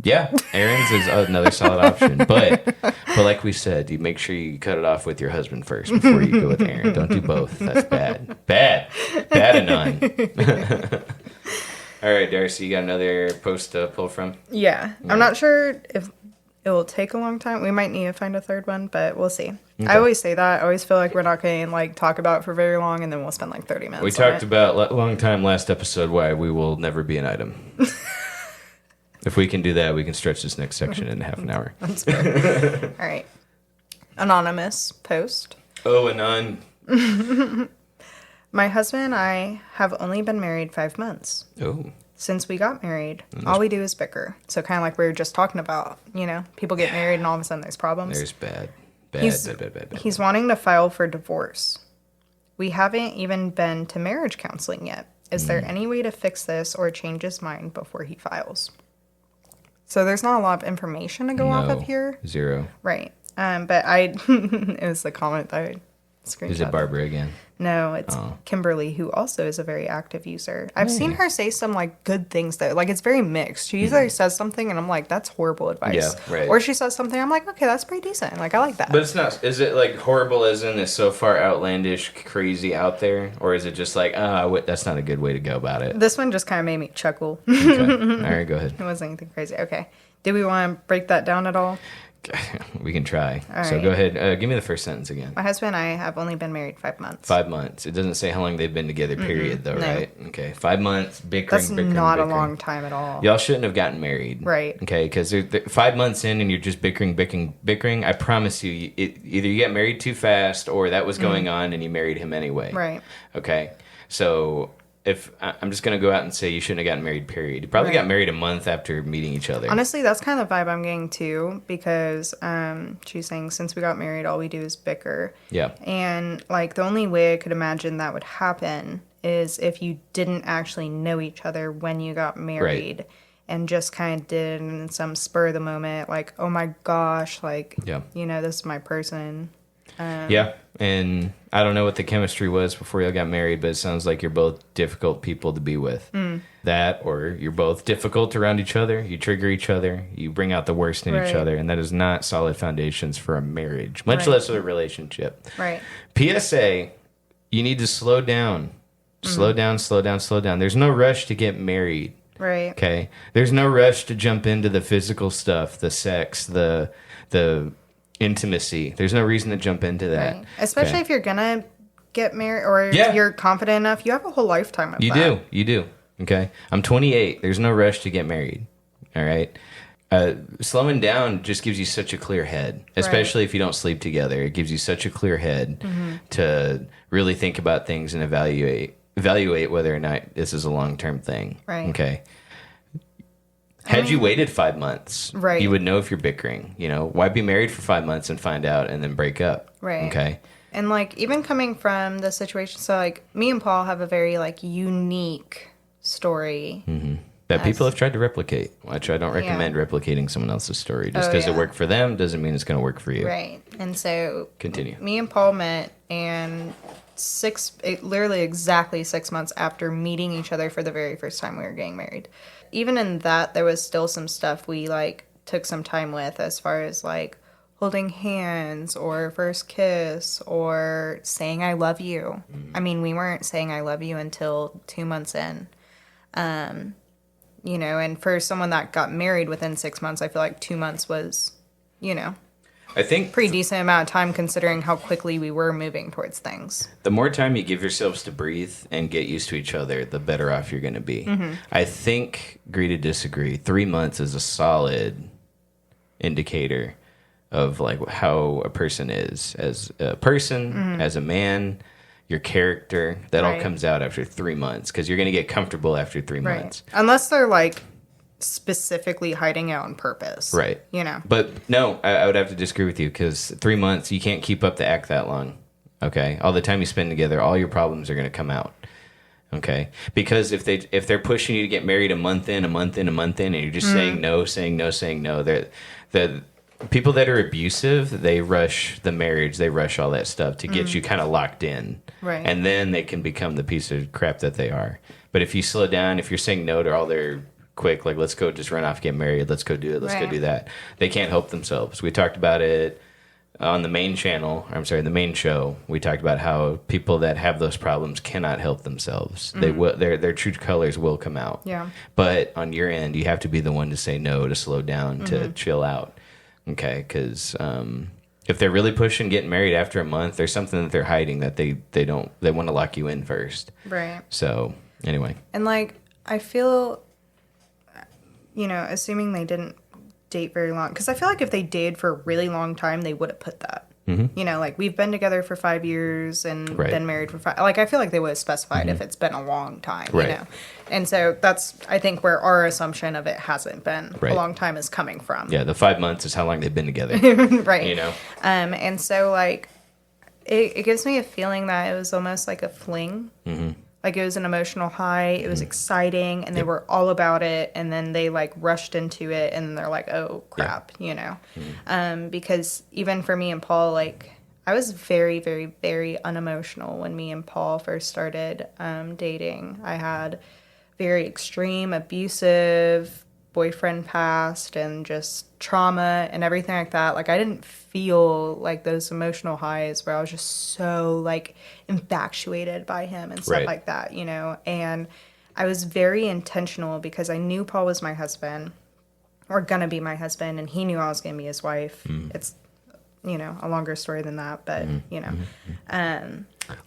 Yeah, Aaron's is another solid option. But like we said, you make sure you cut it off with your husband first before you go with Aaron. Don't do both. That's bad. Bad and none. All right, Darci, you got another post to pull from? Yeah. I'm not sure if it will take a long time. We might need to find a third one, but we'll see. Okay. I always say that. I always feel like we're not going to like talk about it for very long, and then we'll spend like 30 minutes. We talked about long time last episode why we will never be an item. If we can do that, we can stretch this next section in half an hour. That's fair. All right. Anonymous post. Oh, Anon. My husband and I have only been married 5 months. Oh. Since we got married, all we do is bicker. So kind of like we were just talking about, people get married and all of a sudden there's problems. There's bad. He's wanting to file for divorce. We haven't even been to marriage counseling yet. Is there any way to fix this or change his mind before he files? So there's not a lot of information to go off of here. Zero. Right. But it was the comment that I screenshot. Is it Barbara again? No, it's Kimberly, who also is a very active user. I've seen her say some like good things though. Like, it's very mixed. She either says something and I'm like, that's horrible advice. Yeah, right. Or she says something, I'm like, okay, that's pretty decent. Like, I like that. But it's not. Is it like horrible as in it's so far outlandish, crazy out there, or is it just like, that's not a good way to go about it? This one just kind of made me chuckle. Okay. All right, go ahead. It wasn't anything crazy. Okay. Did we want to break that down at all? We can try. All so right. Go ahead. Give me the first sentence again. My husband and I have only been married 5 months. 5 months. It doesn't say how long they've been together, period, though, no. right? Okay. 5 months, bickering, That's bickering, not bickering. a long time at all. Y'all shouldn't have gotten married. Right. Okay, because 5 months in and you're just bickering. I promise you, either you get married too fast or that was going on and you married him anyway. Right. Okay. So if I'm just going to go out and say you shouldn't have gotten married, period. You probably got married a month after meeting each other. Honestly, that's kind of the vibe I'm getting too, because she's saying since we got married, all we do is bicker. Yeah. And like the only way I could imagine that would happen is if you didn't actually know each other when you got married. Right. And just kind of did in some spur of the moment, like, oh my gosh, like, this is my person. Yeah, and I don't know what the chemistry was before y'all got married, but it sounds like you're both difficult people to be with. That, or you're both difficult around each other, you trigger each other, you bring out the worst in each other, and that is not solid foundations for a marriage, much less a relationship. Right. PSA, you need to slow down. Slow down. There's no rush to get married. Right. Okay? There's no rush to jump into the physical stuff, the sex, the intimacy. There's no reason to jump into that. Right. Especially if you're gonna get married or if you're confident enough, you have a whole lifetime of that. You do. Okay. I'm 28. There's no rush to get married. All right. Slowing down just gives you such a clear head, especially if you don't sleep together. It gives you such a clear head to really think about things and evaluate whether or not this is a long-term thing. Right. Okay. Had you waited 5 months, you would know if you're bickering. Why be married for 5 months and find out and then break up? Right. Okay. And like even coming from the situation, so like me and Paul have a very like unique story that people have tried to replicate. Which I don't recommend replicating someone else's story. Just because it worked for them doesn't mean it's going to work for you. Right. And so continue. Me and Paul met, and literally exactly 6 months after meeting each other for the very first time we were getting married. Even in that, there was still some stuff we like took some time with, as far as like holding hands or first kiss or saying I love you. I mean, we weren't saying I love you until 2 months in. And for someone that got married within 6 months, I feel like 2 months was, I think pretty decent amount of time considering how quickly we were moving towards things. the more time you give yourselves to breathe and get used to each other, the better off you're going to be. I think, agree to disagree, 3 months is a solid indicator of like how a person is as a person, as a man, your character. That all comes out after 3 months because you're going to get comfortable after 3 months. Unless they're like specifically hiding out on purpose. Right. You know. But no, I would have to disagree with you because 3 months, you can't keep up the act that long. Okay? All the time you spend together, all your problems are going to come out. Okay? Because if they're pushing you to get married a month in, and you're just saying no, the people that are abusive, they rush the marriage, they rush all that stuff to get you kind of locked in. Right. And then they can become the piece of crap that they are. But if you slow down, if you're saying no to all their quick, like, let's go just run off, get married, let's go do it, let's go do that, they can't help themselves. We talked about it on the main channel, the main show. We talked about how people that have those problems cannot help themselves. They will, their true colors will come out. Yeah. But on your end, you have to be the one to say no, to slow down, to chill out. Okay, because if they're really pushing getting married after a month, there's something that they're hiding that they want to lock you in first. Right. So anyway, and like I feel, assuming they didn't date very long, because I feel like if they dated for a really long time, they would have put that. Like we've been together for 5 years and been married for 5. Like I feel like they would have specified if it's been a long time. And so that's, I think, where our assumption of it hasn't been a long time is coming from. Yeah, the 5 months is how long they've been together. Right. And so like it gives me a feeling that it was almost like a fling. Like it was an emotional high. It was exciting, and they were all about it. And then they like rushed into it, and they're like, "Oh crap," Because even for me and Paul, like I was very, very, very unemotional when me and Paul first started dating. I had very extreme, abusive boyfriend past, and just trauma and everything like that. Like I didn't feel like those emotional highs where I was just so like infatuated by him and stuff like that, and I was very intentional because I knew Paul was my husband, or gonna be my husband, and he knew I was gonna be his wife. It's a longer story than that, but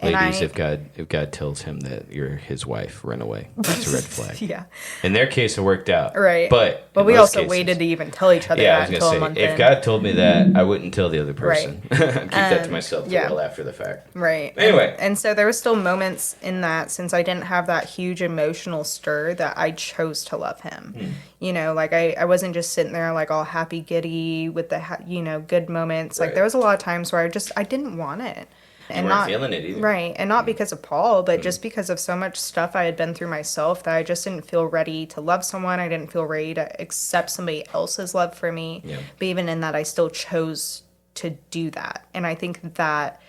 ladies, if God tells him that you're his wife, run away. That's a red flag. Yeah. In their case, it worked out. Right. But we also waited to even tell each other that until a month in. If God told me that, I wouldn't tell the other person. Keep that to myself until after the fact. Right. Anyway. And so there were still moments in that, since I didn't have that huge emotional stir, that I chose to love him. Like I wasn't just sitting there like all happy giddy with the, good moments. Like there was a lot of times where I didn't want it. And weren't feeling it either. Right. And not because of Paul, but just because of so much stuff I had been through myself that I just didn't feel ready to love someone. I didn't feel ready to accept somebody else's love for me. Yeah. But even in that, I still chose to do that. And I think that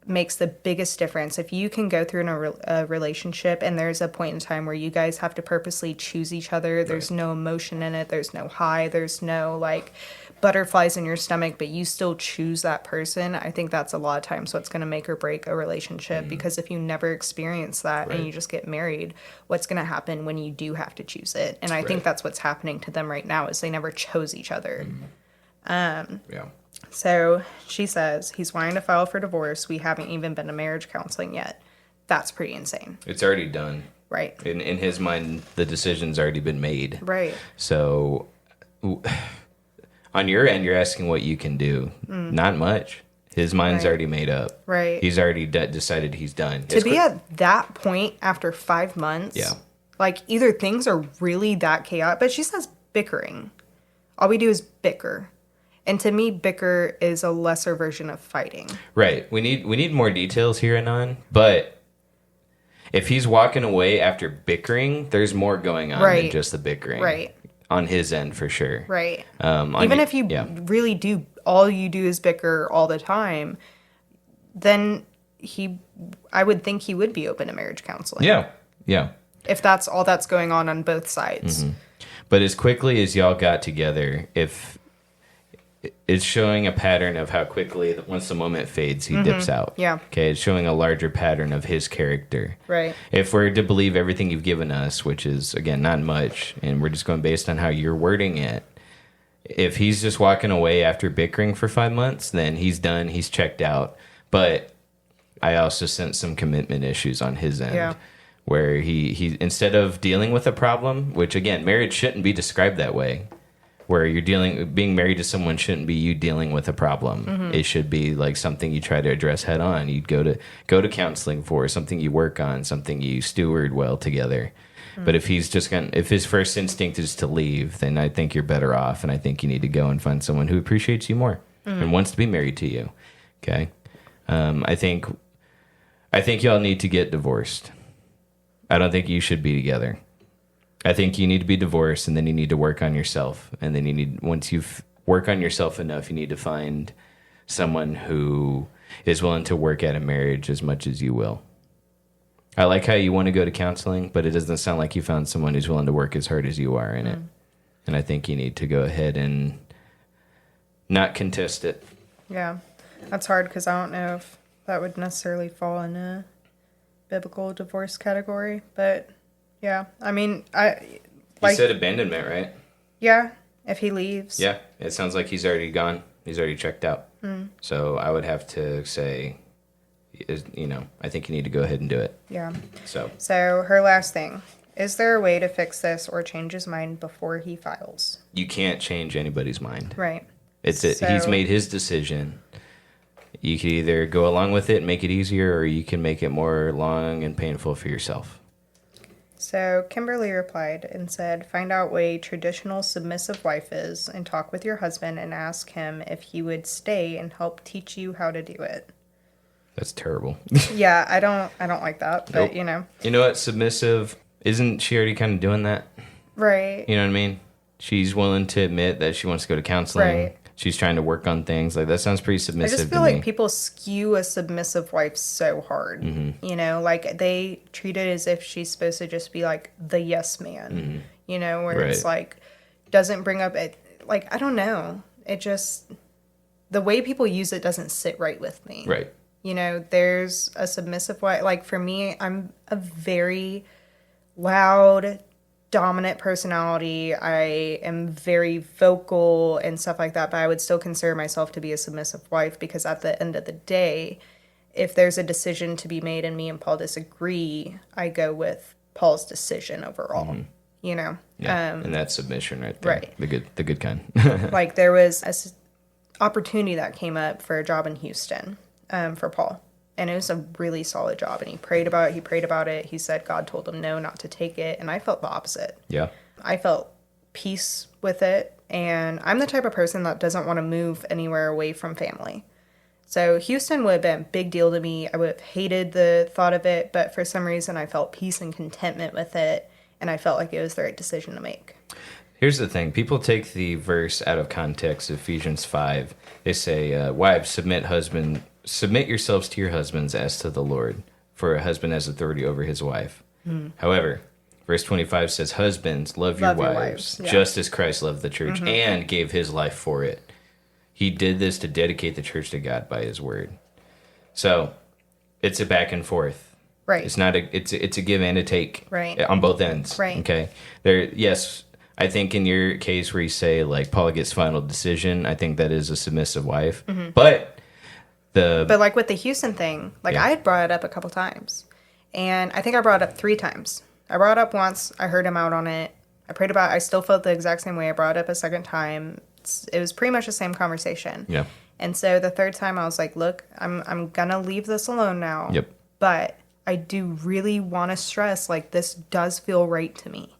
makes the biggest difference. If you can go through a relationship and there's a point in time where you guys have to purposely choose each other, there's no emotion in it, there's no high, there's no like butterflies in your stomach, but you still choose that person, I think that's a lot of times what's going to make or break a relationship. Because if you never experience that and you just get married, what's going to happen when you do have to choose it? And I think that's what's happening to them right now, is they never chose each other. So she says he's wanting to file for divorce. We haven't even been to marriage counseling yet. That's pretty insane. It's already done. Right. In his mind, the decision's already been made. Right. So on your end, you're asking what you can do. Not much. His mind's already made up. Right. He's already decided he's done. To be at that point after 5 months, like either things are really that chaotic, but she says bickering. All we do is bicker. And to me, bicker is a lesser version of fighting. Right. We need more details here, Anon. But if he's walking away after bickering, there's more going on than just the bickering. Right. On his end, for sure. Right. Even if you really do, all you do is bicker all the time, then I would think he would be open to marriage counseling. Yeah. Yeah. If that's all that's going on both sides. But as quickly as y'all got together, if it's showing a pattern of how quickly, once the moment fades, he dips out. Yeah. Okay, it's showing a larger pattern of his character. Right. If we're to believe everything you've given us, which is, again, not much, and we're just going based on how you're wording it, If he's just walking away after bickering for 5 months, then he's done. He's checked out. But I also sense some commitment issues on his end. Yeah. Where he instead of dealing with a problem, which again, marriage shouldn't be described that way, where being married to someone shouldn't be you dealing with a problem. It should be like something you try to address head on. You'd go to counseling for, something you work on, something you steward well together. But if if his first instinct is to leave, then I think you're better off, and I think you need to go and find someone who appreciates you more and wants to be married to you. Okay, I think y'all need to get divorced. I don't think you should be together. I think you need to be divorced, and then you need to work on yourself. And then once you've worked on yourself enough, you need to find someone who is willing to work at a marriage as much as you will. I like how you want to go to counseling, but it doesn't sound like you found someone who's willing to work as hard as you are in it. And I think you need to go ahead and not contest it. Yeah, that's hard because I don't know if that would necessarily fall in a biblical divorce category, but yeah, I mean, You said abandonment, right? Yeah, if he leaves. Yeah, it sounds like he's already gone. He's already checked out. So I would have to say, I think you need to go ahead and do it. Yeah. So her last thing. Is there a way to fix this or change his mind before he files? You can't change anybody's mind. Right. He's made his decision. You can either go along with it and make it easier, or you can make it more long and painful for yourself. So Kimberly replied and said, find out what a traditional submissive wife is and talk with your husband and ask him if he would stay and help teach you how to do it. That's terrible. Yeah, I don't like that, but Nope. You know what? Submissive, isn't she already kind of doing that? Right. You know what I mean? She's willing to admit that she wants to go to counseling. Right. She's trying to work on things. Like, that sounds pretty submissive to me. I just feel like people skew a submissive wife so hard. Like, they treat it as if she's supposed to just be like the yes man. Where it's like, doesn't bring up it. Like, I don't know. It just, the way people use it doesn't sit right with me. Right. There's a submissive wife. Like, for me, I'm a very loud, dominant personality. I am very vocal and stuff like that, but I would still consider myself to be a submissive wife because at the end of the day, if there's a decision to be made and me and Paul disagree, I go with Paul's decision overall. Yeah, and that's submission right there. Right. The good kind. Like, there was an opportunity that came up for a job in Houston for Paul. And it was a really solid job. And he prayed about it. He said God told him no, not to take it. And I felt the opposite. Yeah. I felt peace with it. And I'm the type of person that doesn't want to move anywhere away from family. So Houston would have been a big deal to me. I would have hated the thought of it. But for some reason, I felt peace and contentment with it. And I felt like it was the right decision to make. Here's the thing. People take the verse out of context, Ephesians 5. They say, wives, submit yourselves to your husbands as to the Lord, for a husband has authority over his wife. However, verse 25 says, husbands, love your wives, just as Christ loved the church and gave his life for it. He did this to dedicate the church to God by his word. So it's a back and forth. Right. It's not it's a give and a take. Right. On both ends. Right. Okay. Yes, I think in your case where you say like Paul gets final decision, I think that is a submissive wife. But like with the Houston thing, I had brought it up a couple times. And I think I brought it up 3 times. I brought it up once. I heard him out on it. I prayed about it. I still felt the exact same way. I brought it up a second time. It was pretty much the same conversation. Yeah. And so the third time I was like, look, I'm going to leave this alone now. Yep. But I do really want to stress, this does feel right to me.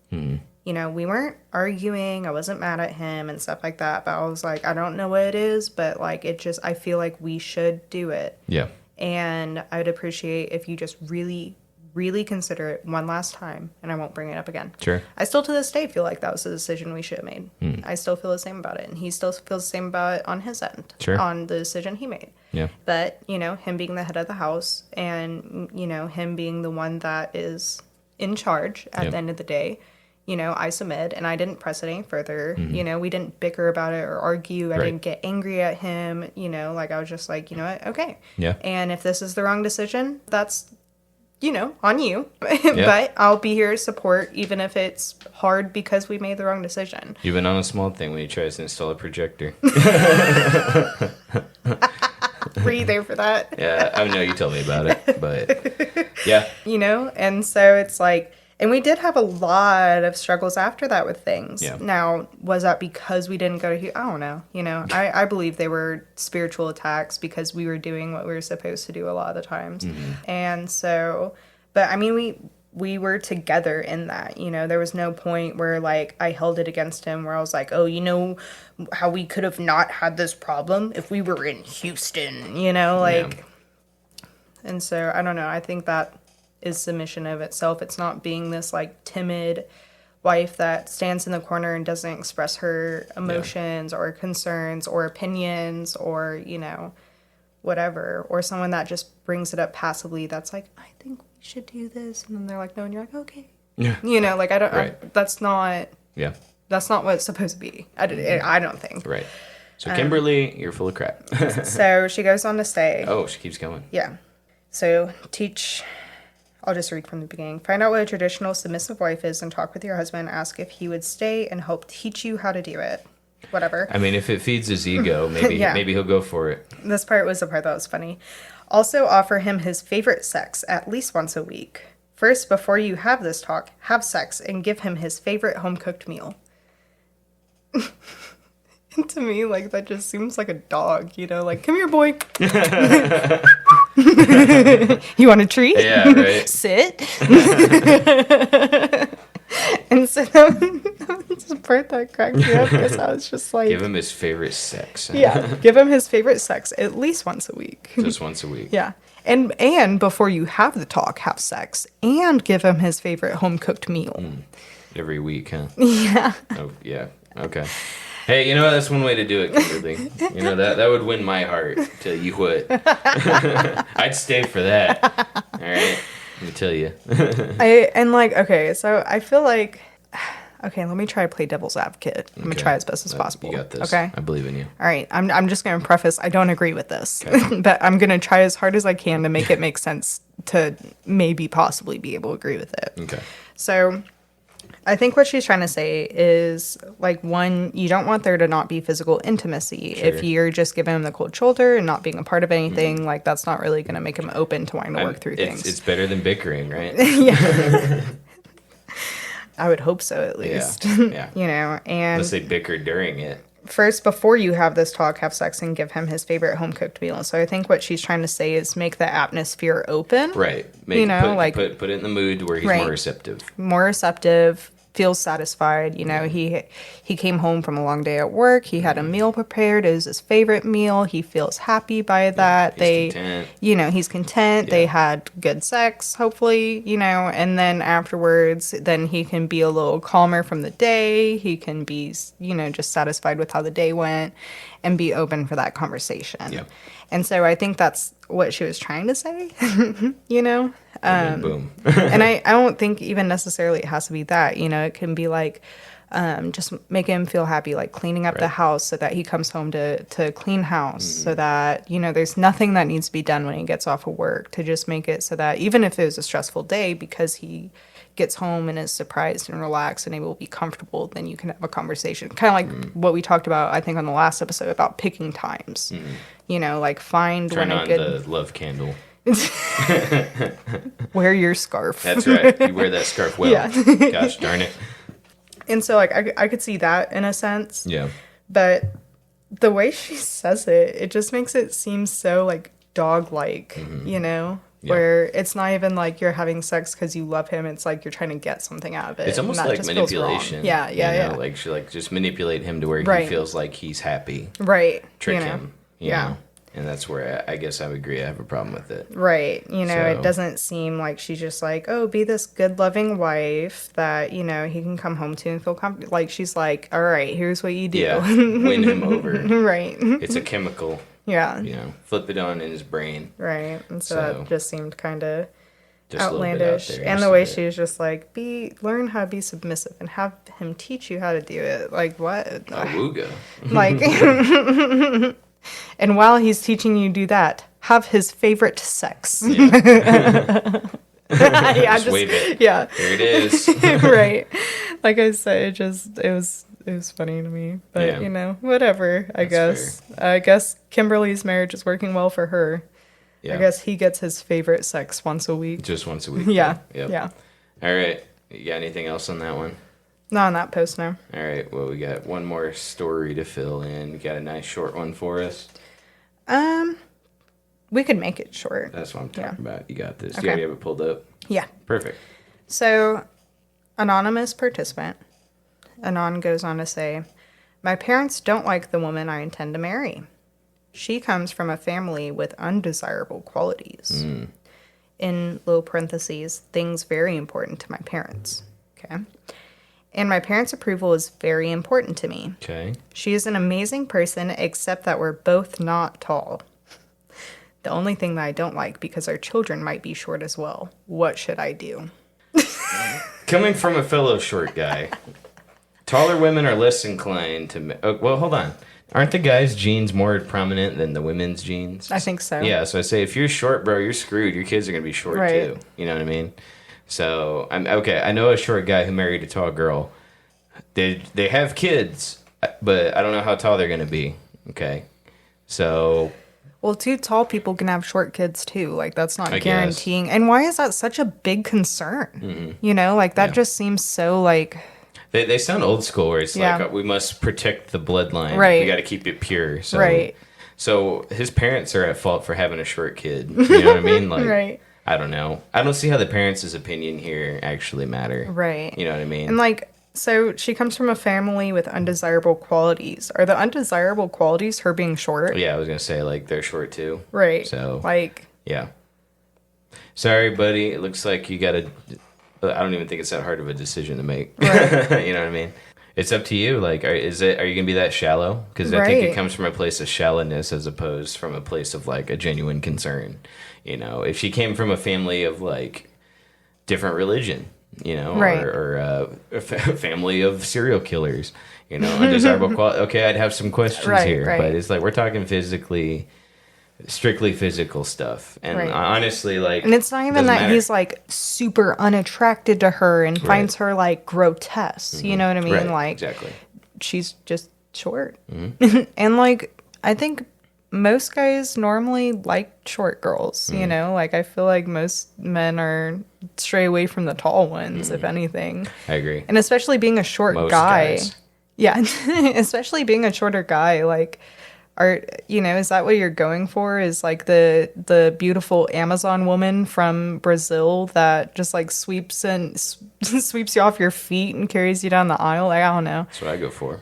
We weren't arguing. I wasn't mad at him and stuff like that. But I was like, I don't know what it is, but I feel like we should do it. Yeah. And I would appreciate if you just really, really consider it one last time, and I won't bring it up again. Sure. I still to this day feel like that was the decision we should have made. I still feel the same about it, and he still feels the same about it on his end. Sure. On the decision he made. Yeah. But, him being the head of the house and, him being the one that is in charge at the end of the day, I submit, and I didn't press it any further. We didn't bicker about it or argue. I didn't get angry at him. I was just like, you know what? Okay. Yeah. And if this is the wrong decision, that's on you. But I'll be here to support, even if it's hard because we made the wrong decision. Even on a small thing when he tries to install a projector. Were you there for that? Yeah, I know you told me about it, but yeah. And so it's like, and we did have a lot of struggles after that with things. Yeah. Now, was that because we didn't go to, I don't know. I believe they were spiritual attacks because we were doing what we were supposed to do a lot of the times. Mm-hmm. And so, but I mean, we were together in that, there was no point where like I held it against him where I was like, oh, how we could have not had this problem if we were in Houston, like, and so I don't know. I think that is submission of itself. It's not being this like timid wife that stands in the corner and doesn't express her emotions or concerns or opinions or, whatever, or someone that just brings it up passively. That's like, I think we should do this. And then they're like, no. And you're like, okay. Yeah. Like I don't, right. That's not what it's supposed to be. I don't think. Right. So Kimberly, you're full of crap. So she goes on to say. Oh, she keeps going. Yeah. So I'll just read from the beginning. Find out what a traditional submissive wife is and talk with your husband. Ask if he would stay and help teach you how to do it. Whatever. I mean, if it feeds his ego, maybe he'll go for it. This part was the part that was funny. Also offer him his favorite sex at least once a week. First, before you have this talk, have sex and give him his favorite home-cooked meal. And to me, like, that just seems like a dog, like, come here, boy. You want a treat? Yeah, right. Sit. And so that was the part that cracked me up because I was just like... Give him his favorite sex. Yeah, give him his favorite sex at least once a week. Just once a week. Yeah. And before you have the talk, have sex. And give him his favorite home-cooked meal. Every week, huh? Yeah. Oh, yeah. Okay. Hey, that's one way to do it, Kimberly. That would win my heart till you would. I'd stay for that. All right? Let me tell you. So I feel like... Okay, let me try to play devil's advocate. I'm going to try as best as possible. You got this. Okay? I believe in you. All right. I'm just going to preface, I don't agree with this. Okay. But I'm going to try as hard as I can to make it make sense to maybe possibly be able to agree with it. Okay. So... I think what she's trying to say is, like, one, you don't want there to not be physical intimacy. Sure. If you're just giving him the cold shoulder and not being a part of anything, like, that's not really going to make him open to wanting to work through things. It's better than bickering, right? Yeah. I would hope so, at least. Yeah. And... Unless they bicker during it. First, before you have this talk, have sex and give him his favorite home-cooked meal. So I think what she's trying to say is make the atmosphere open. Right. Put it in the mood where he's more receptive. More receptive. Feels satisfied. He came home from a long day at work. He had a meal prepared. It was his favorite meal. He feels happy by that. He's content. He's content. Yeah. They had good sex, hopefully, and then afterwards, then he can be a little calmer from the day. He can be, just satisfied with how the day went and be open for that conversation. Yeah. And so I think that's what she was trying to say, Boom. And I don't think even necessarily it has to be that, it can be like, just make him feel happy, like cleaning up the house so that he comes home to clean house so that, there's nothing that needs to be done when he gets off of work, to just make it so that even if it was a stressful day, because he gets home and is surprised and relaxed and able to be comfortable, then you can have a conversation. Kind of like what we talked about, I think, on the last episode about picking times. Like find Turn when on the love candle. Wear your scarf. That's right. You wear that scarf well. Yeah. Gosh darn it. And so, like, I could see that in a sense. Yeah. But the way she says it, it just makes it seem so, like, dog-like, Yeah. Where it's not even like you're having sex because you love him. It's like you're trying to get something out of it. It's almost like manipulation. Yeah. Like just manipulate him to where he feels like he's happy. Right. Trick him. You know? And that's where I guess I would agree. I have a problem with it. Right. It doesn't seem like she's just like, oh, be this good, loving wife that, he can come home to and feel comfortable. Like, she's like, all right, here's what you do. Yeah. Win him over. Right. It's a chemical. Yeah. Flip it on in his brain. Right. And so that just seemed kind of outlandish. There, and the way she was just like, learn how to be submissive and have him teach you how to do it. Like, what? Awooga. Like... And while he's teaching you to do that, have his favorite sex. Yeah. Yeah, Just wave it. Yeah. Here it is. Right. Like I said, it was funny to me. But Yeah. you know, whatever, I That's guess. I guess Kimberly's marriage is working well for her. Yeah. I guess he gets his favorite sex once a week. Just once a week. Yeah. Yep. Yeah. All right. You got anything else on that one? Not on that post, no. All right. Well, we got one more story to fill in. You got a nice short one for us? We could make it short. That's what I'm talking about. You got this. Okay. Do you already have it pulled up? Yeah. Perfect. So, anonymous participant. Anon goes on to say, my parents don't like the woman I intend to marry. She comes from a family with undesirable qualities. In little parentheses, things very important to my parents. Okay. And my parents' approval is very important to me. Okay. She is an amazing person, except that we're both not tall. The only thing that I don't like, because our children might be short as well. What should I do? Coming from a fellow short guy, taller women are less inclined to... Oh, well, hold on. Aren't the guys' genes more prominent than the women's genes? I think so. Yeah, so I say if you're short, bro, you're screwed. Your kids are going to be short, Right. too. You know what I mean? So, okay, I know a short guy who married a tall girl. They have kids, but I don't know how tall they're going to be. Okay? So... Well, two tall people can have short kids too. Like, that's not I guaranteeing. And why is that such a big concern? Mm-hmm. You know, like, that just seems so, like... They sound old school where it's Yeah. like, we must protect the bloodline. Right. We got to keep it pure. So, Right. So his parents are at fault for having a short kid. You know what I mean? Like, Right. I don't know. I don't see how the parents' opinion here actually matter. Right. You know what I mean? And, like, so she comes from a family with undesirable qualities. Are the undesirable qualities her being short? Yeah, I was going to say, like, they're short too. Right. So, like... yeah. Sorry, buddy. It looks like you got to... I don't even think it's that hard of a decision to make. Right. You know what I mean? It's up to you. Like, are you going to be that shallow? Because I think it comes from a place of shallowness as opposed from a place of, like, a genuine concern. You know, if she came from a family of, like, different religion, you know, Right. or a family of serial killers, you know, undesirable quality. Okay, I'd have some questions Right, here. right. But it's like, we're talking strictly physical stuff. And Right. honestly, like... And it's not even doesn't that matter. he's, like, super unattracted to her and finds her, like, grotesque. You know what I mean? Right, Like, exactly. she's just short. Mm-hmm. And, like, I think most guys normally like short girls, Mm-hmm. you know? Like, I feel like most men are stray away from the tall ones, if Mm-hmm. anything. I agree. And especially being a short Most guy. guys. Yeah, especially being a shorter guy, like... is that what you're going for? Is like the beautiful Amazon woman from Brazil that just like sweeps you off your feet and carries you down the aisle? Like, I don't know. That's what I go for.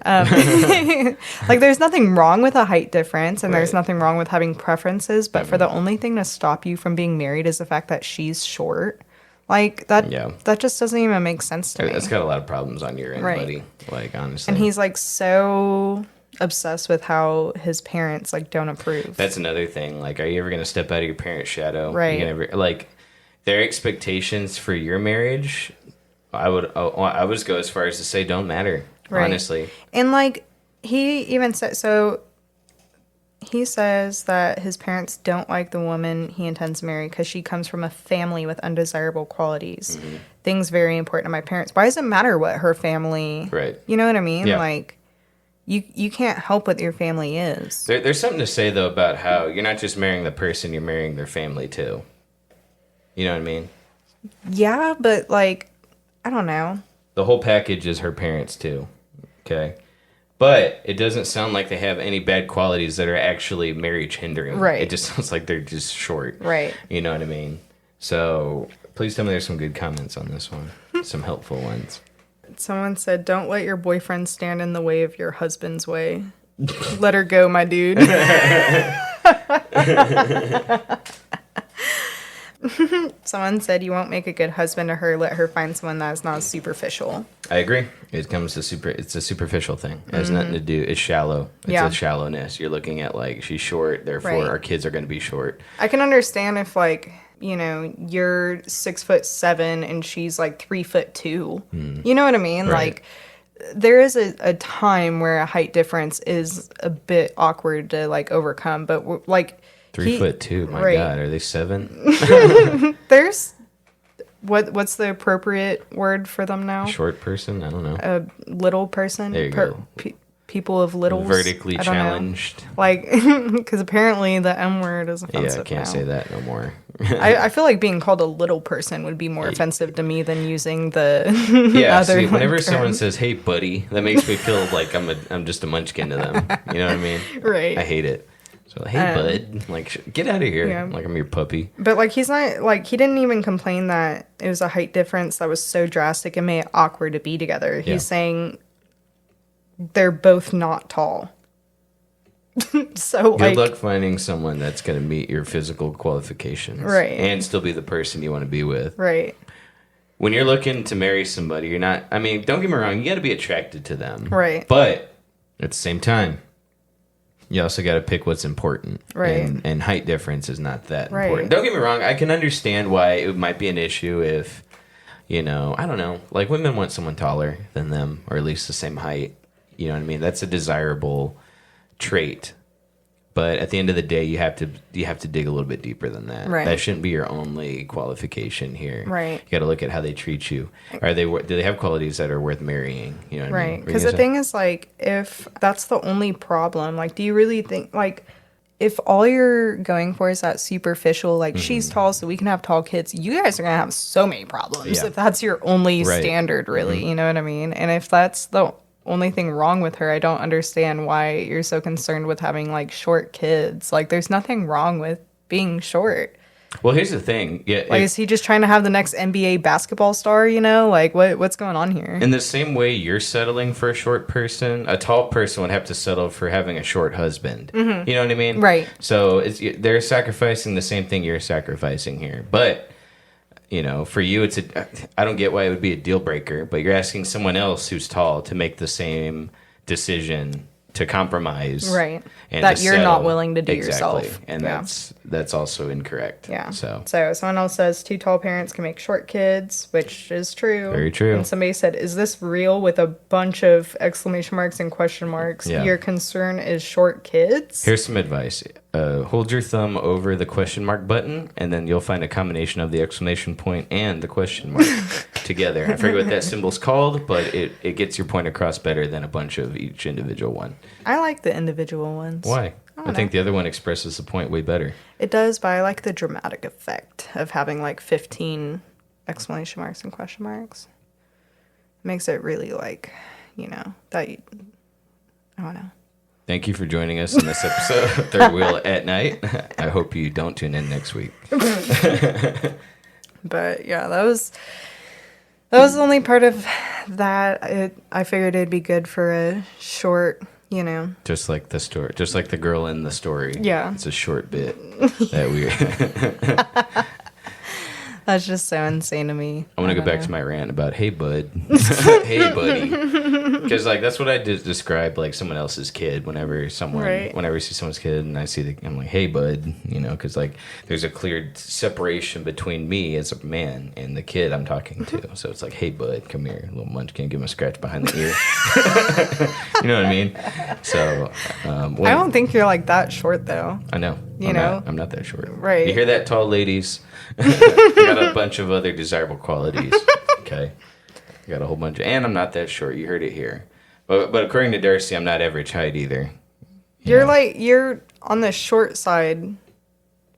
Like, there's nothing wrong with a height difference, and there's Right. nothing wrong with having preferences. But for the only thing to stop you from being married is the fact that she's short. Like that. Yeah. That just doesn't even make sense to me. That's got a lot of problems on your end, Right. buddy. Like, honestly. And he's like so obsessed with how his parents like don't approve. That's another thing. Like, are you ever going to step out of your parents' shadow? Right. You gonna, like, their expectations for your marriage, I would go as far as to say don't matter, Right. honestly. And like he even said, so he says that his parents don't like the woman he intends to marry because she comes from a family with undesirable qualities. Mm-hmm. Things very important to my parents. Why does it matter what her family? Right. You know what I mean? Yeah. Like you can't help what your family is. There's something to say, though, about how you're not just marrying the person, you're marrying their family, too. You know what I mean? Yeah, but like I don't know. The whole package is her parents, too. Okay? But it doesn't sound like they have any bad qualities that are actually marriage hindering. Right. It just sounds like they're just short. Right. You know what I mean? So please tell me there's some good comments on this one. Some helpful ones. Someone said, "Don't let your boyfriend stand in the way of your husband's way. Let her go, my dude." Someone said, "You won't make a good husband to her. Let her find someone that is not as superficial." I agree. It's a superficial thing. It has nothing to do. It's shallow. It's Yeah. a shallowness. You're looking at like she's short, therefore Right. our kids are going to be short. I can understand if like, you know, you're 6'7" and she's like 3'2". You know what I mean? Right. Like there is a time where a height difference is a bit awkward to like overcome, but like 3'2". My right. God, are they 7? There's What's the appropriate word for them now? Short person? I don't know. A little person? There you go. People of littles? Vertically challenged. Like, because apparently the M word is offensive. Yeah, I can't say that no more. I feel like being called a little person would be more offensive to me than using the other. See, whenever term. someone says, "Hey, buddy," that makes me feel like I'm just a munchkin to them. You know what I mean? Right. I hate it. So, hey, bud, like, get out of here. Yeah. Like, I'm your puppy. But, like, he's not, like, he didn't even complain that it was a height difference that was so drastic and made it awkward to be together. He's saying they're both not tall. So, good luck finding someone that's going to meet your physical qualifications. Right. And still be the person you want to be with. Right. When you're looking to marry somebody, you're not, I mean, don't get me wrong, you got to be attracted to them. Right. But at the same time, you also got to pick what's important. Right. And height difference is not that important. Don't get me wrong. I can understand why it might be an issue if, I don't know, like women want someone taller than them or at least the same height. You know what I mean? That's a desirable trait. But at the end of the day, you have to dig a little bit deeper than that. Right. That shouldn't be your only qualification here. Right. You got to look at how they treat you. Do they have qualities that are worth marrying? You know what I mean? Right. Because the thing is, like, if that's the only problem, like, do you really think, like, if all you're going for is that superficial, like, she's tall, so we can have tall kids, you guys are going to have so many problems if that's your only standard, really. You know what I mean? And if that's the only thing wrong with her, I don't understand why you're so concerned with having, like, short kids. Like, there's nothing wrong with being short. Well, here's the thing. Yeah, like, is he just trying to have the next NBA basketball star, Like, what's going on here? In the same way you're settling for a short person, a tall person would have to settle for having a short husband. Mm-hmm. You know what I mean? Right. So they're sacrificing the same thing you're sacrificing here. But, for you, I don't get why it would be a deal breaker, but you're asking someone else who's tall to make the same decision to compromise. Right. And that you're not willing to do exactly. yourself. And that's also incorrect. Yeah. So someone else says 2 tall parents can make short kids, which is true. Very true. And somebody said, is this real, with a bunch of exclamation marks and question marks? Yeah. Your concern is short kids? Here's some advice. Hold your thumb over the question mark button, and then you'll find a combination of the exclamation point and the question mark together. I forget what that symbol's called, but it gets your point across better than a bunch of each individual one. I like the individual ones. Why? I think the other one expresses the point way better. It does, but I like the dramatic effect of having like 15 exclamation marks and question marks. It makes it really like, I don't know. Thank you for joining us in this episode of Third Wheel at Night. I hope you don't tune in next week. But yeah, that was the only part of that. I figured it'd be good for a short, Just like the story, just like the girl in the story. Yeah. It's a short bit that we. That's just so insane to me. I want to go back to my rant about, hey, bud. Hey, buddy. Because, that's what I describe, someone else's kid whenever I see someone's kid and I see I'm like, hey, bud, because, there's a clear separation between me as a man and the kid I'm talking to. So it's like, hey, bud, come here, little munchkin, give him a scratch behind the ear. You know what I mean? So, I don't think you're, that short, though. I know. I'm not that short. Right. You hear that, tall ladies? You got a bunch of other desirable qualities. Okay. You got a whole bunch and I'm not that short. You heard it here. But according to Darci, I'm not average height either. You're on the short side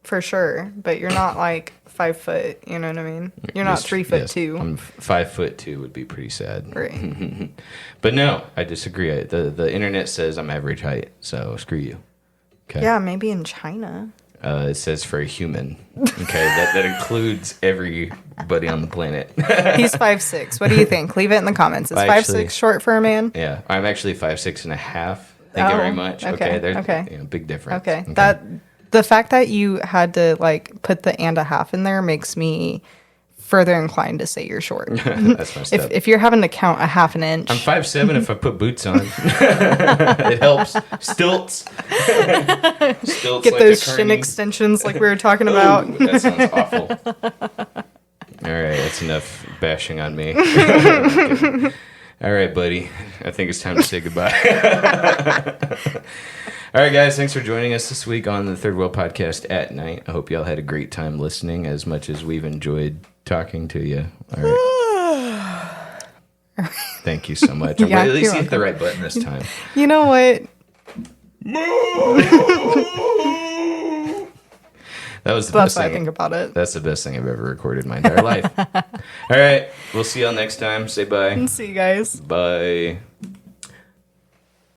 for sure, but you're not 5 foot, you know what I mean? You're not 3'2". I'm 5'2" would be pretty sad. Right. But no, I disagree. The internet says I'm average height, so screw you. Okay. Yeah, maybe in China. It says for a human. Okay, that includes everybody on the planet. He's 5'6". What do you think? Leave it in the comments. Is 5'6" short for a man? Yeah, I'm actually 5'6.5". Thank you very much. Okay, there's big difference. Okay, the fact that you had to put the and a half in there makes me further inclined to say you're short. That's messed up. If you're having to count a half an inch. I'm 5'7" if I put boots on. It helps. Stilts. Get those shin extensions like we were talking about. Ooh, that sounds awful. All right, that's enough bashing on me. All right, buddy. I think it's time to say goodbye. All right, guys. Thanks for joining us this week on the Third Wheel Podcast at Night. I hope y'all had a great time listening as much as we've enjoyed talking to you. All right. Thank you so much. Yeah, At least you're hit the right button this time. You know what? That was the That's best what I thing. think about it. That's the best thing I've ever recorded in my entire life. All right. We'll see y'all next time. Say bye. See you guys. Bye.